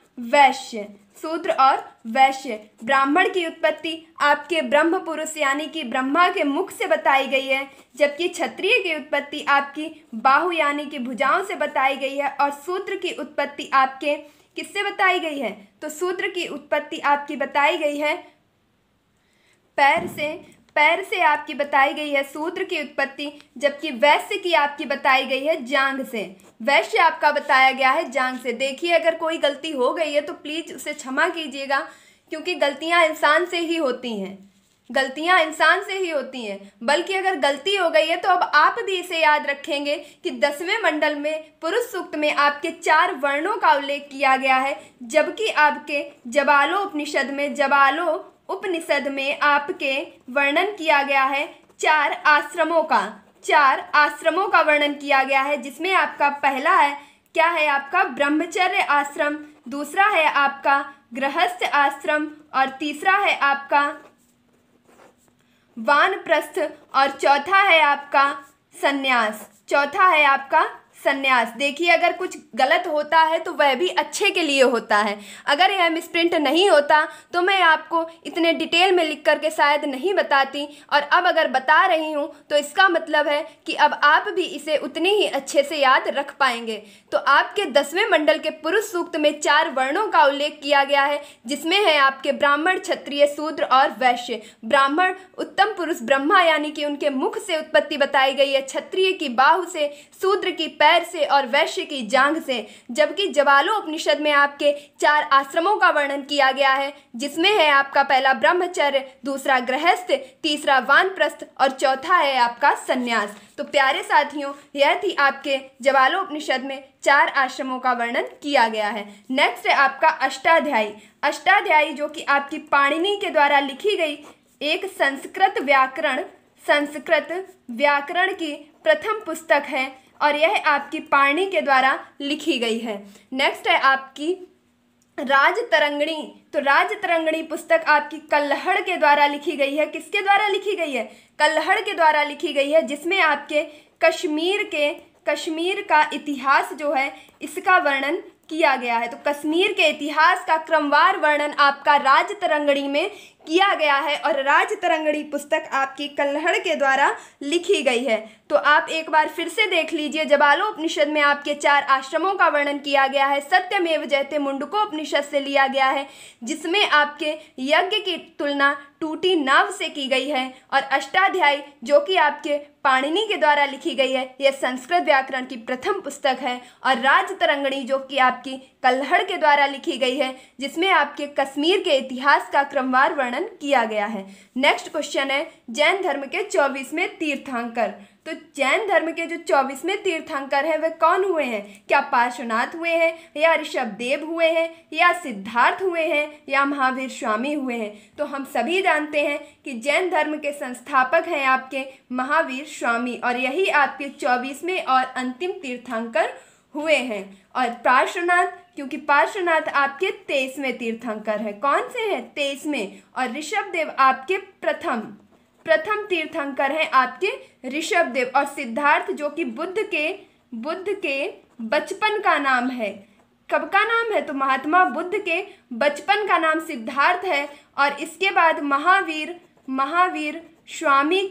वैश्य। ब्राह्मण की उत्पत्ति आपके ब्रह्म पुरुष यानी कि ब्रह्मा के मुख से बताई गई है, जबकि क्षत्रिय की उत्पत्ति आपकी बाहु यानी कि भुजाओं से बताई गई है। और शूद्र की उत्पत्ति आपके किससे बताई गई है? तो शूद्र की उत्पत्ति आपकी बताई गई है पैर से आपकी बताई गई है शूद्र की उत्पत्ति, जबकि वैश्य की आपकी बताई गई है जांघ से। वैश्य आपका बताया गया है जांघ से। देखिए, अगर कोई गलती हो गई है तो प्लीज़ उसे क्षमा कीजिएगा, क्योंकि गलतियां इंसान से ही होती हैं। बल्कि अगर गलती हो गई है तो अब आप भी इसे याद रखेंगे कि 10वें मंडल में पुरुष सूक्त में आपके 4 वर्णों का उल्लेख किया गया है, जबकि आपके जवालो उपनिषद में आपके वर्णन किया गया है 4 आश्रमों का वर्णन किया गया है, जिसमें आपका पहला है क्या है? आपका ब्रह्मचर्य आश्रम, दूसरा है आपका गृहस्थ आश्रम और तीसरा है आपका वानप्रस्थ और चौथा है आपका संन्यास। देखिए, अगर कुछ गलत होता है तो वह भी अच्छे के लिए होता है। अगर यह मिसप्रिंट नहीं होता तो मैं आपको इतने डिटेल में लिख करके शायद नहीं बताती, और अब अगर बता रही हूँ तो इसका मतलब है कि अब आप भी इसे उतनी ही अच्छे से याद रख पाएंगे। तो आपके 10वें मंडल के पुरुष सूक्त में 4 वर्णों का उल्लेख किया गया है, जिसमें है आपके ब्राह्मण, क्षत्रिय, शूद्र और वैश्य। ब्राह्मण उत्तम पुरुष ब्रह्मा यानी कि उनके मुख से उत्पत्ति बताई गई है, क्षत्रिय की बाहु से, शूद्र की पैर वैर से और वैश्य की जांघ से। जबकि जवालोपनिषद में आपके 4 आश्रमों का वर्णन किया गया है, जिसमें है आपका पहला ब्रह्मचर्य, दूसरा गृहस्थ, तीसरा वानप्रस्थ और चौथा है आपका संन्यास। तो प्यारे साथियों, यह थी आपके जवालोपनिषद में 4 आश्रमों का वर्णन किया गया है। नेक्स्ट है आपका अष्टाध्यायी। अष्टाध्यायी जो कि आपकी पाणिनि के द्वारा लिखी गई एक संस्कृत व्याकरण की प्रथम पुस्तक है और यह आपकी पाणिनि के द्वारा लिखी गई है। नेक्स्ट है आपकी राजतरंगिणी। तो राजतरंगिणी पुस्तक आपकी कल्हड़ के द्वारा लिखी गई है। किसके द्वारा लिखी गई है? कल्हड़ के द्वारा लिखी गई है, जिसमें आपके कश्मीर का इतिहास जो है इसका वर्णन किया गया है। तो कश्मीर के इतिहास का क्रमवार वर्णन आपका राजतरंगिणी में किया गया है और राजतरंगिणी पुस्तक आपकी कल्हड़ के द्वारा लिखी गई है। तो आप एक बार फिर से देख लीजिए, जवालोपनिषद में आपके 4 आश्रमों का वर्णन किया गया है। सत्यमेव जयते मुंडकोपनिषद से लिया गया है, जिसमें आपके यज्ञ की तुलना टूटी नाव से की गई है। और अष्टाध्यायी जो कि आपके पाणिनि के द्वारा लिखी गई है, यह संस्कृत व्याकरण की प्रथम पुस्तक है। और राजतरंगिणी जो कि आपकी कल्हड़ के द्वारा लिखी गई है, जिसमें आपके कश्मीर के इतिहास का क्रमवार वर्णन किया गया है। नेक्स्ट क्वेश्चन है जैन धर्म के 24वें तीर्थंकर। तो जैन धर्म के जो 24वें तीर्थंकर हैं वे कौन हुए हैं? क्या पार्श्वनाथ हुए हैं, या ऋषभदेव हुए हैं, या सिद्धार्थ हुए हैं, या महावीर स्वामी हुए हैं? तो हम सभी जानते हैं कि जैन धर्म के संस्थापक हैं आपके महावीर स्वामी, और यही आपके 24वें और अंतिम तीर्थंकर हुए हैं। और पार्श्वनाथ, क्योंकि पार्श्वनाथ आपके 23वें तीर्थंकर हैं। कौन से हैं? 23वें। और ऋषभदेव आपके प्रथम तीर्थंकर हैं आपके ऋषभदेव। और सिद्धार्थ जो कि बुद्ध के बचपन का नाम है। कब का नाम है? तो महात्मा बुद्ध के बचपन का नाम सिद्धार्थ है। और इसके बाद महावीर स्वामी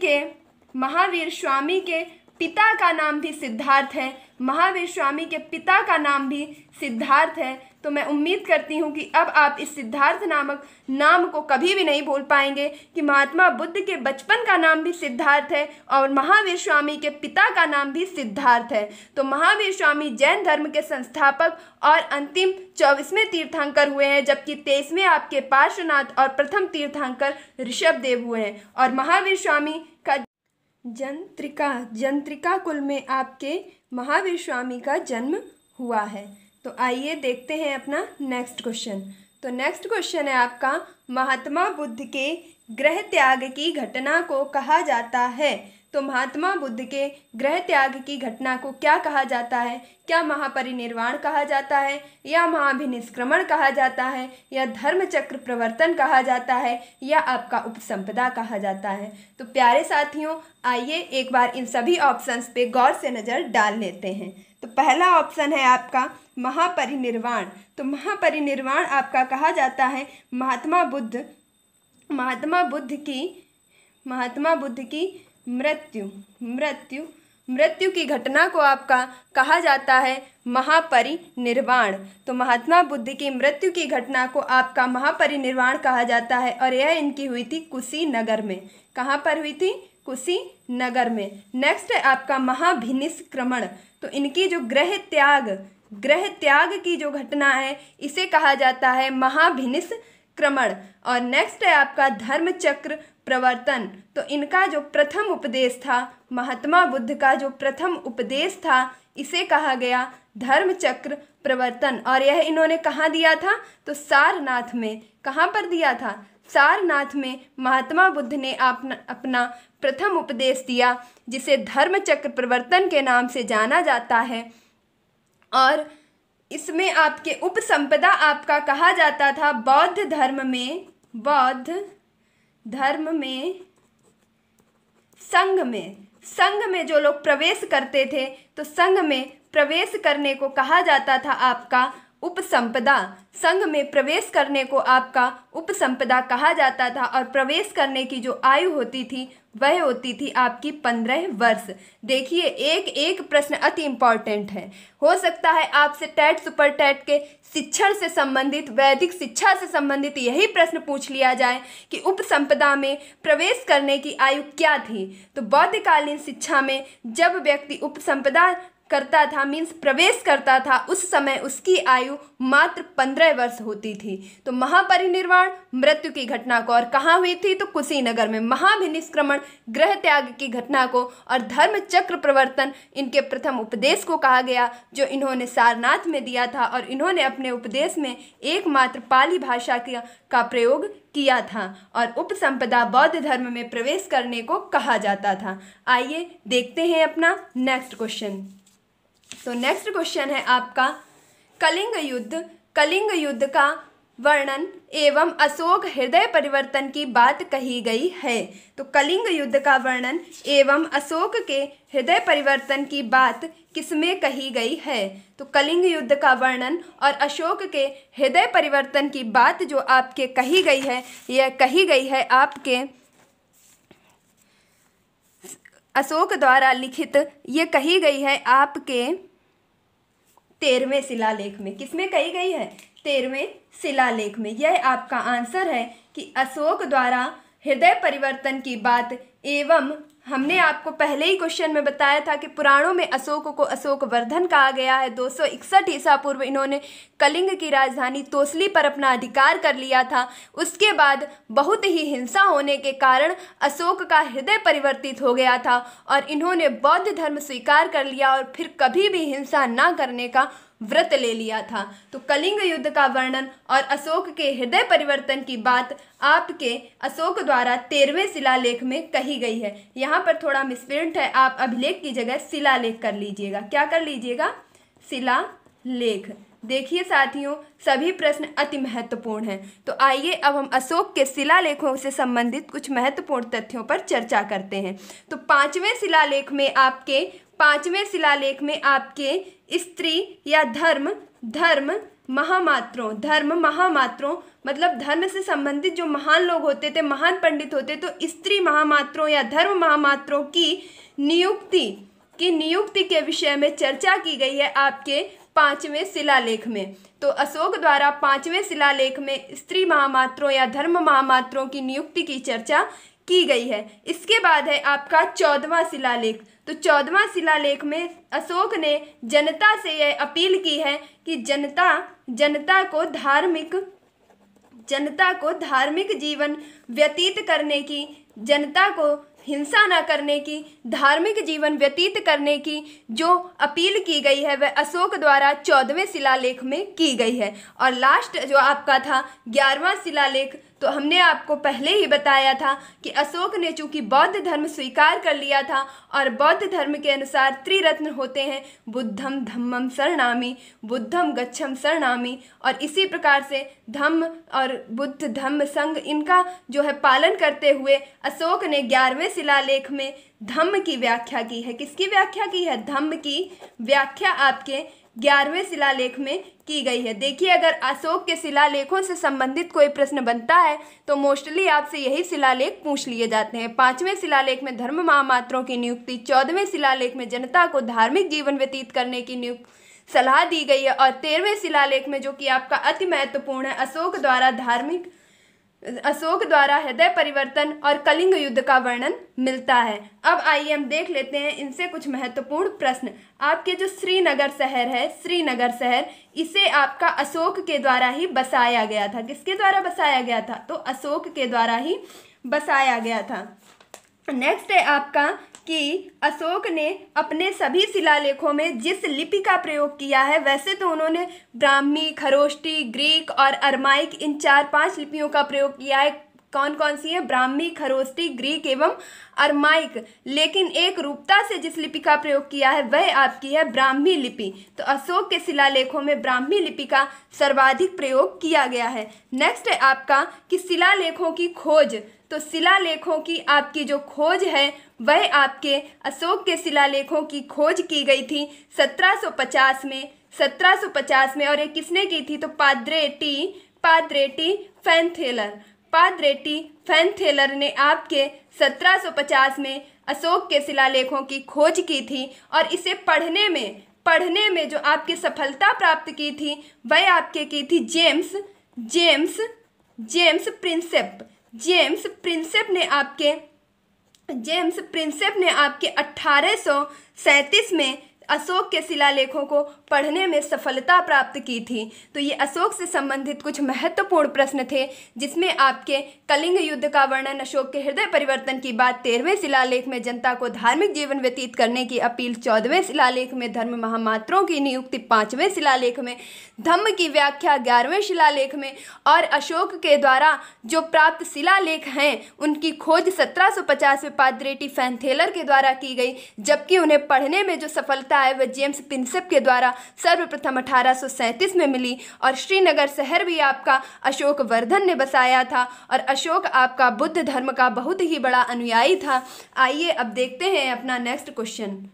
के पिता का नाम भी सिद्धार्थ है। महावीर स्वामी के पिता का नाम भी सिद्धार्थ है। तो मैं उम्मीद करती हूँ कि अब आप इस सिद्धार्थ नामक नाम को कभी भी नहीं भूल पाएंगे कि महात्मा बुद्ध के बचपन का नाम भी सिद्धार्थ है और महावीर स्वामी के पिता का नाम भी सिद्धार्थ है। तो महावीर स्वामी जैन धर्म के संस्थापक और अंतिम 24वें तीर्थंकर हुए हैं, जबकि 23वें आपके पार्श्वनाथ और प्रथम तीर्थंकर ऋषभदेव हुए हैं। और महावीर स्वामी का जंत्रिका कुल में आपके महावीर स्वामी का जन्म हुआ है। तो आइए देखते हैं अपना नेक्स्ट क्वेश्चन। तो नेक्स्ट क्वेश्चन है आपका, महात्मा बुद्ध के गृह त्याग की घटना को कहा जाता है। तो महात्मा बुद्ध के गृह त्याग की घटना को क्या कहा जाता है? क्या महापरिनिर्वाण कहा जाता है, या महाभिनिष्क्रमण कहा जाता है, या धर्मचक्र प्रवर्तन कहा जाता है, या आपका उपसंपदा कहा जाता है? तो प्यारे साथियों, आइए एक बार इन सभी ऑप्शंस पे गौर से नज़र डाल लेते हैं। तो पहला ऑप्शन है आपका महापरिनिर्वाण। तो महापरिनिर्वाण आपका कहा जाता है महात्मा बुद्ध की मृत्यु की घटना को आपका कहा जाता है महापरिनिर्वाण। तो महात्मा बुद्ध की मृत्यु की घटना को आपका महापरिनिर्वाण कहा जाता है और यह इनकी हुई थी कुशीनगर में। कहाँ पर हुई थी? कुशीनगर में। नेक्स्ट है आपका महाभिनिष्क्रमण। तो इनकी जो गृह त्याग की जो घटना है इसे कहा जाता है महाभिनिष्क्रमण। और नेक्स्ट है आपका धर्मचक्र प्रवर्तन। तो इनका जो प्रथम उपदेश था, महात्मा बुद्ध का जो प्रथम उपदेश था, इसे कहा गया धर्मचक्र प्रवर्तन। और यह इन्होंने कहाँ दिया था? तो सारनाथ में। कहाँ पर दिया था? सारनाथ में महात्मा बुद्ध ने अपना प्रथम उपदेश दिया, जिसे धर्मचक्र प्रवर्तन के नाम से जाना जाता है। और इसमें आपके उपसंपदा आपका कहा जाता था बौद्ध धर्म में संघ में जो लोग प्रवेश करते थे, तो संघ में प्रवेश करने को कहा जाता था आपका उपसंपदा। संघ में प्रवेश करने को आपका उपसंपदा कहा जाता था। और प्रवेश करने की जो आयु होती थी वह होती थी आपकी 15 वर्ष। देखिए, एक प्रश्न अति इम्पॉर्टेंट है। हो सकता है आपसे टेट सुपर टेट के शिक्षण से संबंधित, वैदिक शिक्षा से संबंधित यही प्रश्न पूछ लिया जाए कि उपसंपदा में प्रवेश करने की आयु क्या थी। तो बौद्धकालीन शिक्षा में जब व्यक्ति उपसंपदा करता था, मीन्स प्रवेश करता था, उस समय उसकी आयु मात्र 15 वर्ष होती थी। तो महापरिनिर्वाण मृत्यु की घटना को और कहाँ हुई थी, तो कुशीनगर में। महाभिनिष्क्रमण गृह त्याग की घटना को और धर्म चक्र प्रवर्तन इनके प्रथम उपदेश को कहा गया, जो इन्होंने सारनाथ में दिया था। और इन्होंने अपने उपदेश में एकमात्र पाली भाषा का प्रयोग किया था और उपसंपदा बौद्ध धर्म में प्रवेश करने को कहा जाता था। आइए देखते हैं अपना नेक्स्ट क्वेश्चन। तो नेक्स्ट क्वेश्चन है आपका कलिंग युद्ध। कलिंग युद्ध का वर्णन एवं अशोक हृदय परिवर्तन की बात कही गई है। तो कलिंग युद्ध का वर्णन एवं अशोक के हृदय परिवर्तन की बात किसमें कही गई है? तो कलिंग युद्ध का वर्णन और अशोक के हृदय परिवर्तन की बात जो आपके कही गई है, यह कही गई है आपके अशोक द्वारा लिखित, ये कही गई है आपके 13वें शिलालेख में। किसमें कही गई है? 13वें शिलालेख में। यह आपका आंसर है कि अशोक द्वारा हृदय परिवर्तन की बात एवं हमने आपको पहले ही क्वेश्चन में बताया था कि पुराणों में अशोक को अशोक वर्धन कहा गया है। 261 ईसा पूर्व इन्होंने कलिंग की राजधानी तोसली पर अपना अधिकार कर लिया था। उसके बाद बहुत ही हिंसा होने के कारण अशोक का हृदय परिवर्तित हो गया था और इन्होंने बौद्ध धर्म स्वीकार कर लिया और फिर कभी भी हिंसा ना करने का व्रत ले लिया था। तो कलिंग युद्ध का वर्णन और अशोक के हृदय परिवर्तन की बात आपके अशोक द्वारा 13वें शिलालेख में कही गई है। यहाँ पर थोड़ा मिसप्रिंट है, आप अभिलेख की जगह शिलालेख कर लीजिएगा। क्या कर लीजिएगा? शिलालेख। देखिए साथियों, सभी प्रश्न अति महत्वपूर्ण हैं। तो आइए अब हम अशोक के शिलालेखों से संबंधित कुछ महत्वपूर्ण तथ्यों पर चर्चा करते हैं। तो पांचवें शिलालेख में आपके स्त्री या धर्म महामात्रों मतलब धर्म से संबंधित जो महान लोग होते थे, महान पंडित होते, तो स्त्री महामात्रों या धर्म महामात्रों की नियुक्ति के विषय में चर्चा की गई है आपके 5वें शिलालेख में। तो अशोक द्वारा 5वें शिलालेख में स्त्री महामात्रों या धर्म महामात्रों की नियुक्ति की चर्चा की गई है। इसके बाद है आपका 14वां शिलालेख। तो 14वां शिलालेख में अशोक ने जनता से यह अपील की है कि जनता को धार्मिक जीवन व्यतीत करने की, जनता को हिंसा न करने की, धार्मिक जीवन व्यतीत करने की जो अपील की गई है वह अशोक द्वारा 14वें शिलालेख में की गई है। और लास्ट जो आपका था 11वां शिलालेख, तो हमने आपको पहले ही बताया था कि अशोक ने चूंकि बौद्ध धर्म स्वीकार कर लिया था और बौद्ध धर्म के अनुसार त्रिरत्न होते हैं, बुद्धम धम्मम शरणामि, बुद्धम गच्छम शरणामि, और इसी प्रकार से धम्म और बुद्ध धम्म संघ इनका जो है पालन करते हुए अशोक ने 11वें शिलालेख में धम्म की व्याख्या की है। किसकी व्याख्या की है? धम्म की व्याख्या आपके 11वें शिलालेख में की गई है। देखिए, अगर अशोक के शिलालेखों से संबंधित कोई प्रश्न बनता है तो मोस्टली आपसे यही शिलालेख पूछ लिए जाते हैं। 5वें शिलालेख में धर्म महामात्रों की नियुक्ति, 14वें शिलालेख में जनता को धार्मिक जीवन व्यतीत करने की सलाह दी गई है, और 13वें शिलालेख में जो कि आपका अति महत्वपूर्ण है, अशोक द्वारा हृदय परिवर्तन और कलिंग युद्ध का वर्णन मिलता है। अब आइए हम देख लेते हैं इनसे कुछ महत्वपूर्ण प्रश्न। आपके जो श्रीनगर शहर, इसे आपका अशोक के द्वारा ही बसाया गया था। किसके द्वारा बसाया गया था? तो अशोक के द्वारा ही बसाया गया था। नेक्स्ट है आपका कि अशोक ने अपने सभी शिलालेखों में जिस लिपि का प्रयोग किया है, वैसे तो उन्होंने ब्राह्मी, खरोष्टी, ग्रीक और अरमाइक, इन 4-5 लिपियों का प्रयोग किया है। कौन कौन सी है? ब्राह्मी, खरोष्टी, ग्रीक एवं अरमाइक। लेकिन एक रूपता से जिस लिपि का प्रयोग किया है वह आपकी है ब्राह्मी लिपि। तो अशोक के शिलालेखों में ब्राह्मी लिपि का सर्वाधिक प्रयोग किया गया है। नेक्स्ट है आपका कि शिलालेखों की खोज। तो शिलालेखों की आपकी जो खोज है वह आपके अशोक के शिलालेखों की खोज की गई थी 1750 में। और ये किसने की थी? तो पादरेटी फैनथेलर ने आपके 1750 में अशोक के शिलालेखों की खोज की थी। और इसे पढ़ने में जो आपकी सफलता प्राप्त की थी वह आपके की थी जेम्स प्रिंसेप ने आपके 1837 में अशोक के शिलालेखों को पढ़ने में सफलता प्राप्त की थी। तो ये अशोक से संबंधित कुछ महत्वपूर्ण प्रश्न थे, जिसमें आपके कलिंग युद्ध का वर्णन, अशोक के हृदय परिवर्तन की बात 13वें शिलालेख में, जनता को धार्मिक जीवन व्यतीत करने की अपील 14वें शिलालेख में, धर्म महामात्रों की नियुक्ति 5वें शिलालेख में, धम्म की व्याख्या 11वें शिलालेख में, और अशोक के द्वारा जो प्राप्त शिलालेख हैं उनकी खोज 1750 में पादरेटी फैनथेलर के द्वारा की गई, जबकि उन्हें पढ़ने में जो सफलता है वह जेम्स प्रिंसेप के द्वारा सर्वप्रथम 1837 में मिली। और श्रीनगर शहर भी आपका अशोक वर्धन ने बसाया था, और अशोक आपका बुद्ध धर्म का बहुत ही बड़ा अनुयायी था। आइए अब देखते हैं अपना नेक्स्ट क्वेश्चन।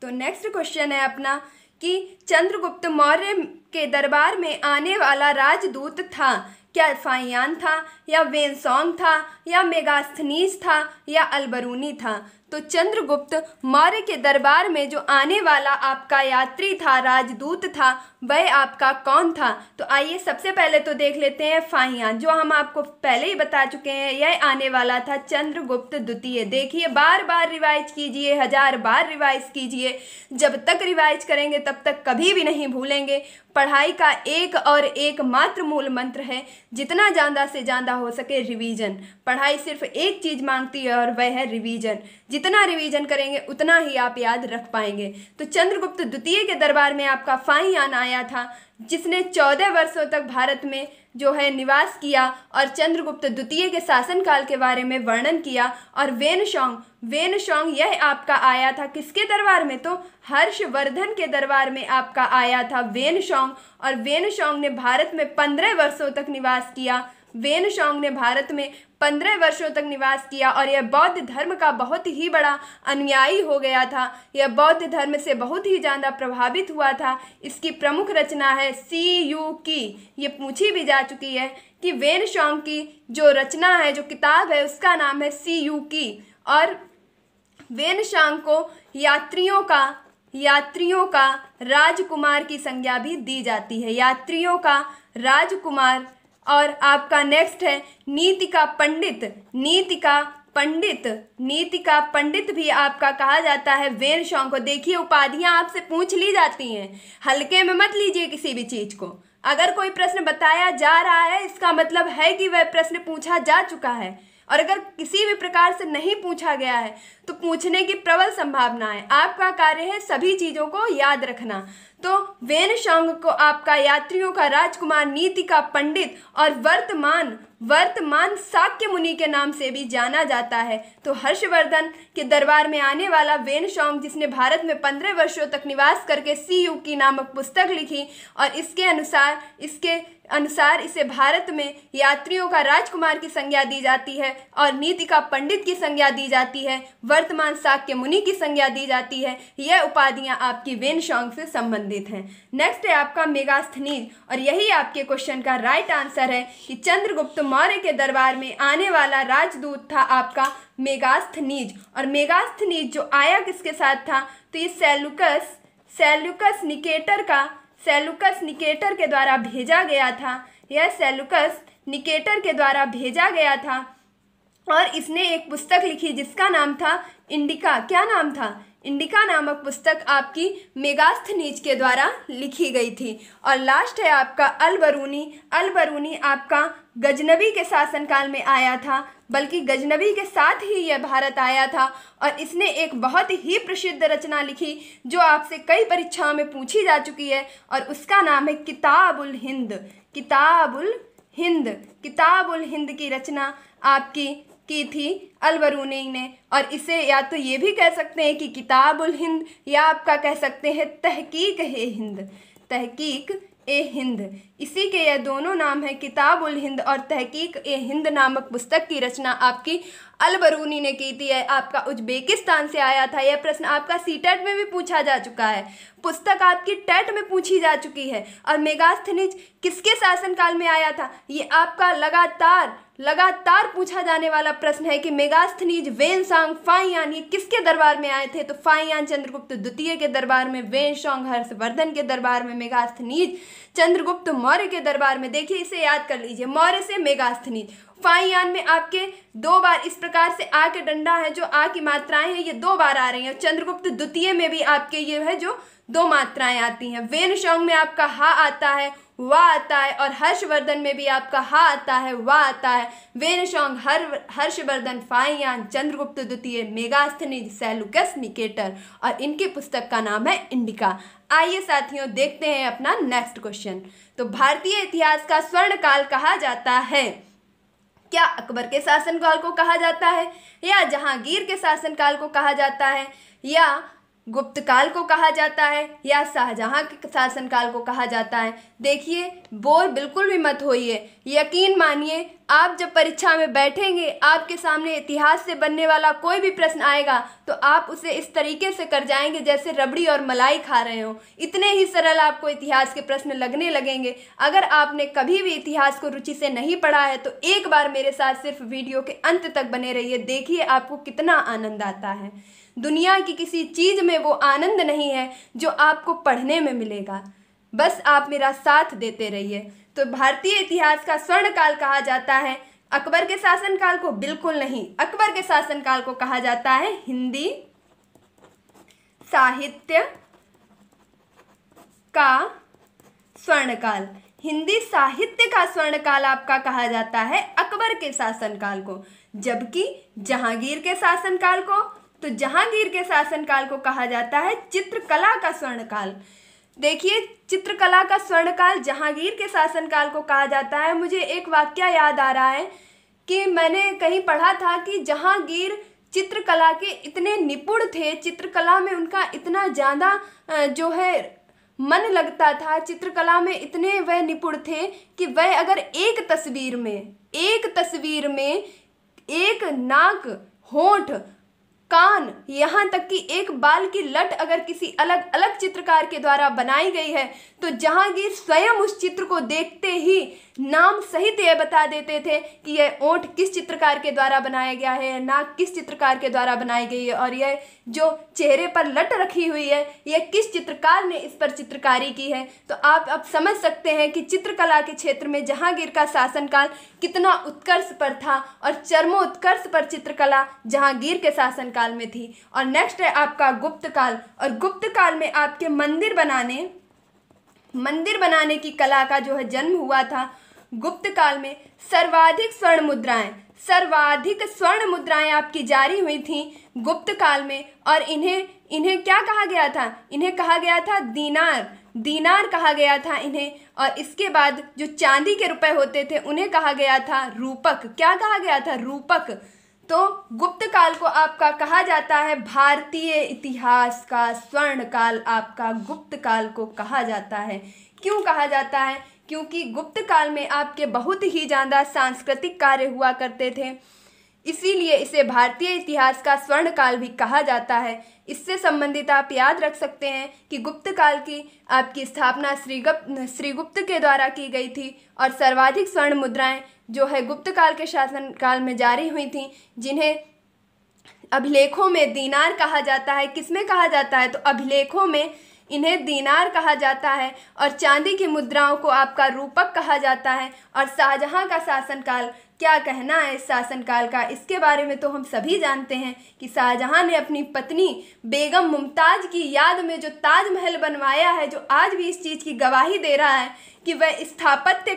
तो नेक्स्ट क्वेश्चन है अपना कि चंद्रगुप्त मौर्य के दरबार में आने वाला राजदूत था, क्या फाहियान था, या वेनसोंग था, या मेगास्थनीज था, या अलबरूनी था। तो चंद्रगुप्त मौर्य के दरबार में जो आने वाला आपका यात्री था, राजदूत था, वह आपका कौन था। तो आइए सबसे पहले तो देख लेते हैं फाहियान, जो हम आपको पहले ही बता चुके हैं, यह आने वाला था चंद्रगुप्त द्वितीय। देखिए, बार बार रिवाइज कीजिए, 1000 बार रिवाइज कीजिए, जब तक रिवाइज करेंगे तब तक कभी भी नहीं भूलेंगे। पढ़ाई का एक और एक मात्र मूल मंत्र है, जितना ज़्यादा से ज़्यादा हो सके रिवीजन। पढ़ाई सिर्फ एक चीज़ मांगती है और वह है रिवीजन। जितना रिवीजन करेंगे उतना ही आप याद रख पाएंगे। तो चंद्रगुप्त द्वितीय के दरबार में आपका फाहियान आया था, जिसने 14 वर्षों तक भारत में जो है निवास किया और चंद्रगुप्त द्वितीय के शासनकाल के बारे में वर्णन किया। और वेनशोंग यह आपका आया था किसके दरबार में, तो हर्षवर्धन के दरबार में आपका आया था वेनशोंग। और वेनशोंग ने भारत में 15 वर्षों तक निवास किया। वेनशोंग ने भारत में 15 वर्षों तक निवास किया और यह बौद्ध धर्म का बहुत ही बड़ा अनुयायी हो गया था। यह बौद्ध धर्म से बहुत ही ज़्यादा प्रभावित हुआ था। इसकी प्रमुख रचना है सीयू की। ये पूछी भी जा चुकी है कि वेनशोंग की जो रचना है, जो किताब है, उसका नाम है सीयू की। और वेनशोंग को यात्रियों का राजकुमार की संज्ञा भी दी जाती है, यात्रियों का राजकुमार। और आपका नेक्स्ट है नीति का पंडित भी आपका कहा जाता है वेनशोंग को। देखिए, उपाधियां आपसे पूछ ली जाती हैं, हल्के में मत लीजिए किसी भी चीज को। अगर कोई प्रश्न बताया जा रहा है, इसका मतलब है कि वह प्रश्न पूछा जा चुका है, और अगर किसी भी प्रकार से नहीं पूछा गया है तो पूछने की प्रबल संभावना है। आपका कार्य है सभी चीज़ों को याद रखना। तो वेनशोंग को आपका यात्रियों का राजकुमार, नीति का पंडित और वर्तमान शाक्य मुनि के नाम से भी जाना जाता है। तो हर्षवर्धन के दरबार में आने वाला वेनशोंग, जिसने भारत में 15 वर्षों तक निवास करके सीयू की नामक पुस्तक लिखी, और इसके अनुसार इसे भारत में यात्रियों का राजकुमार की संज्ञा दी जाती है और नीति का पंडित की संज्ञा दी जाती है, वर्तमान शाक्य मुनि की संज्ञा दी जाती है। यह उपाधियां आपकी वेनशोंग से संबंधित हैं। नेक्स्ट है आपका मेगास्थनीज, और यही आपके क्वेश्चन का राइट आंसर है कि चंद्रगुप्त मौर्य के दरबार में आने वाला राजदूत था आपका मेगास्थनीज। और मेगास्थनीज जो आया किसके साथ था, तो ये सेल्यूकस निकेटर के द्वारा भेजा गया था। यह सेल्यूकस निकेटर के द्वारा भेजा गया था और इसने एक पुस्तक लिखी जिसका नाम था इंडिका। क्या नाम था? इंडिका नामक पुस्तक आपकी मेगास्थनीज के द्वारा लिखी गई थी। और लास्ट है आपका अलबरूनी आपका गजनबी के शासनकाल में आया था, बल्कि गजनबी के साथ ही यह भारत आया था। और इसने एक बहुत ही प्रसिद्ध रचना लिखी जो आपसे कई परीक्षाओं में पूछी जा चुकी है, और उसका नाम है किताबुल हिंद की रचना आपकी की थी अलबरूनी ने। और इसे या तो ये भी कह सकते हैं कि किताबुल हिंद, या आपका कह सकते हैं तहकीक ए हिंद। इसी के यह दोनों नाम है, किताबुल हिंद और तहकीक ए हिंद नामक पुस्तक की रचना आपकी अलबरूनी ने की थी। आपका उज्बेकिस्तान से आया था। यह प्रश्न आपका सीटेट में भी पूछा जा चुका है, पुस्तक आपकी टेट में पूछी जा चुकी है। और मेगास्थनीज किसके शासनकाल में आया था, ये आपका लगातार पूछा जाने वाला प्रश्न है कि मेगास्थनीज, वेनशोंग, फाहियान ये किसके दरबार में आए थे। तो फाहियान चंद्रगुप्त द्वितीय के दरबार में, वेनशोंग हर्षवर्धन के दरबार में, मेगास्थनीज चंद्रगुप्त मौर्य के दरबार में। देखिए, इसे याद कर लीजिए, मौर्य से मेगास्थनीज। फाइयान में आपके 2 बार इस प्रकार से आ के डंडा है, जो आ की मात्राएं हैं ये 2 बार आ रही हैं। चंद्रगुप्त द्वितीय में भी आपके ये है जो 2 मात्राएं आती हैं। वेनशोंग में आपका हा आता है, वाह आता है, और हर्षवर्धन में भी आपका हा आता है, वाह आता है। वेनशोंग, हर्षवर्धन, फाइयान, चंद्रगुप्त द्वितीय, मेगास्थनीज, सेल्यूकस, निकेटर, और इनकी पुस्तक का नाम है इंडिका। आइए साथियों देखते हैं अपना नेक्स्ट क्वेश्चन। तो भारतीय इतिहास का स्वर्ण काल कहा जाता है। क्या अकबर के शासनकाल को कहा जाता है, या जहांगीर के शासनकाल को कहा जाता है, या गुप्त काल को कहा जाता है, या शाहजहां के शासनकाल को कहा जाता है? देखिए, बोर बिल्कुल भी मत होइए। यकीन मानिए, आप जब परीक्षा में बैठेंगे, आपके सामने इतिहास से बनने वाला कोई भी प्रश्न आएगा तो आप उसे इस तरीके से कर जाएंगे जैसे रबड़ी और मलाई खा रहे हो। इतने ही सरल आपको इतिहास के प्रश्न लगने लगेंगे। अगर आपने कभी भी इतिहास को रुचि से नहीं पढ़ा है तो एक बार मेरे साथ सिर्फ वीडियो के अंत तक बने रहिए, देखिए आपको कितना आनंद आता है। दुनिया की किसी चीज़ में वो आनंद नहीं है जो आपको पढ़ने में मिलेगा। बस आप मेरा साथ देते रहिए। तो भारतीय इतिहास का स्वर्ण काल कहा जाता है अकबर के शासनकाल को? बिल्कुल नहीं। अकबर के शासनकाल को कहा जाता है हिंदी साहित्य का स्वर्णकाल। हिंदी साहित्य का स्वर्णकाल आपका कहा जाता है अकबर के शासनकाल को। जबकि जहांगीर के शासनकाल को, तो जहांगीर के शासनकाल को कहा जाता है चित्रकला का स्वर्णकाल। देखिए, चित्रकला का स्वर्णकाल जहांगीर के शासनकाल को कहा जाता है। मुझे एक वाक्य याद आ रहा है कि मैंने कहीं पढ़ा था कि जहांगीर चित्रकला के इतने निपुण थे, चित्रकला में उनका इतना ज़्यादा जो है मन लगता था, चित्रकला में इतने वह निपुण थे कि वह अगर एक तस्वीर में एक नाक, होंठ, कान, यहाँ तक कि एक बाल की लट अगर किसी अलग अलग चित्रकार के द्वारा बनाई गई है तो जहांगीर स्वयं उस चित्र को देखते ही नाम सहित यह बता देते थे कि यह ओंठ किस चित्रकार के द्वारा बनाया गया है, नाक किस चित्रकार के द्वारा बनाई गई है, और यह जो चेहरे पर लट रखी हुई है यह किस चित्रकार ने इस पर चित्रकारी की है। तो आप अब समझ सकते हैं कि चित्रकला के क्षेत्र में जहांगीर का शासनकाल कितना उत्कर्ष पर था, और चरमोत्कर्ष पर चित्रकला जहांगीर के शासनकाल में थी। और नेक्स्ट है आपका गुप्त काल, और गुप्त काल में आपके मंदिर बनाने की कला का जो है जन्म हुआ था। गुप्त काल में सर्वाधिक स्वर्ण मुद्राएं आपकी जारी हुई थी गुप्त काल में, और इन्हें क्या कहा गया था? इन्हें कहा गया था दीनार कहा गया था इन्हें। और इसके बाद जो चांदी के रुपए होते थे उन्हें कहा गया था रूपक। क्या कहा गया था? रूपक। तो गुप्त काल को आपका कहा जाता है भारतीय इतिहास का स्वर्ण काल, आपका गुप्त काल को कहा जाता है। क्यों कहा जाता है? क्योंकि गुप्त काल में आपके बहुत ही ज़्यादा सांस्कृतिक कार्य हुआ करते थे, इसीलिए इसे भारतीय इतिहास का स्वर्ण काल भी कहा जाता है। इससे संबंधित आप याद रख सकते हैं कि गुप्त काल की आपकी स्थापना श्रीगुप्त के द्वारा की गई थी, और सर्वाधिक स्वर्ण मुद्राएं जो है गुप्त काल के शासनकाल में जारी हुई थी, जिन्हें अभिलेखों में दीनार कहा जाता है। किसमें कहा जाता है? तो अभिलेखों में इन्हें दीनार कहा जाता है, और चांदी की मुद्राओं को आपका रूपक कहा जाता है। और शाहजहां का शासनकाल, क्या कहना है इस शासनकाल का? इसके बारे में तो हम सभी जानते हैं कि शाहजहां ने अपनी पत्नी बेगम मुमताज़ की याद में जो ताजमहल बनवाया है, जो आज भी इस चीज़ की गवाही दे रहा है कि वह स्थापत्य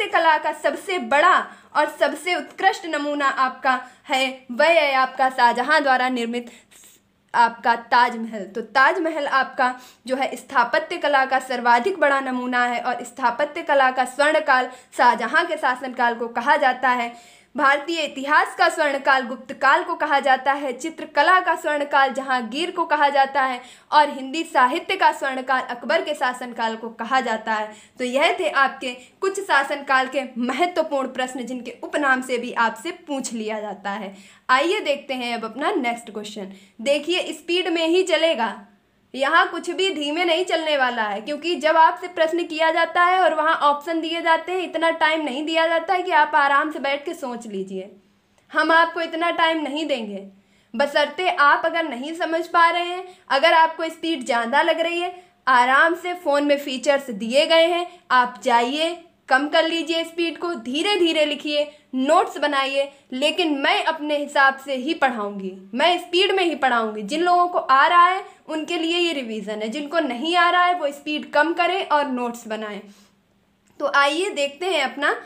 कला का सबसे बड़ा और सबसे उत्कृष्ट नमूना आपका है, वह है आपका शाहजहां द्वारा निर्मित आपका ताजमहल। तो ताजमहल आपका जो है स्थापत्य कला का सर्वाधिक बड़ा नमूना है, और स्थापत्य कला का स्वर्णकाल शाहजहां के शासनकाल को कहा जाता है। भारतीय इतिहास का स्वर्णकाल गुप्त काल को कहा जाता है, चित्रकला का स्वर्णकाल जहांगीर को कहा जाता है, और हिंदी साहित्य का स्वर्णकाल अकबर के शासनकाल को कहा जाता है। तो यह थे आपके कुछ शासनकाल के महत्वपूर्ण प्रश्न जिनके उपनाम से भी आपसे पूछ लिया जाता है। आइए देखते हैं अब अपना नेक्स्ट क्वेश्चन। देखिए, स्पीड में ही चलेगा, यहाँ कुछ भी धीमे नहीं चलने वाला है, क्योंकि जब आपसे प्रश्न किया जाता है और वहाँ ऑप्शन दिए जाते हैं, इतना टाइम नहीं दिया जाता है कि आप आराम से बैठ के सोच लीजिए। हम आपको इतना टाइम नहीं देंगे, बशर्ते आप अगर नहीं समझ पा रहे हैं, अगर आपको स्पीड ज़्यादा लग रही है, आराम से फ़ोन में फीचर्स दिए गए हैं, आप जाइए, कम कर लीजिए स्पीड को, धीरे धीरे लिखिए, नोट्स बनाइए, लेकिन मैं अपने हिसाब से ही पढ़ाऊँगी, मैं स्पीड में ही पढ़ाऊँगी। जिन लोगों को आ रहा है उनके लिए ये रिवीजन है, जिनको नहीं आ रहा है वो स्पीड कम करें और नोट्स बनाएं। तो आइए देखते हैं अपना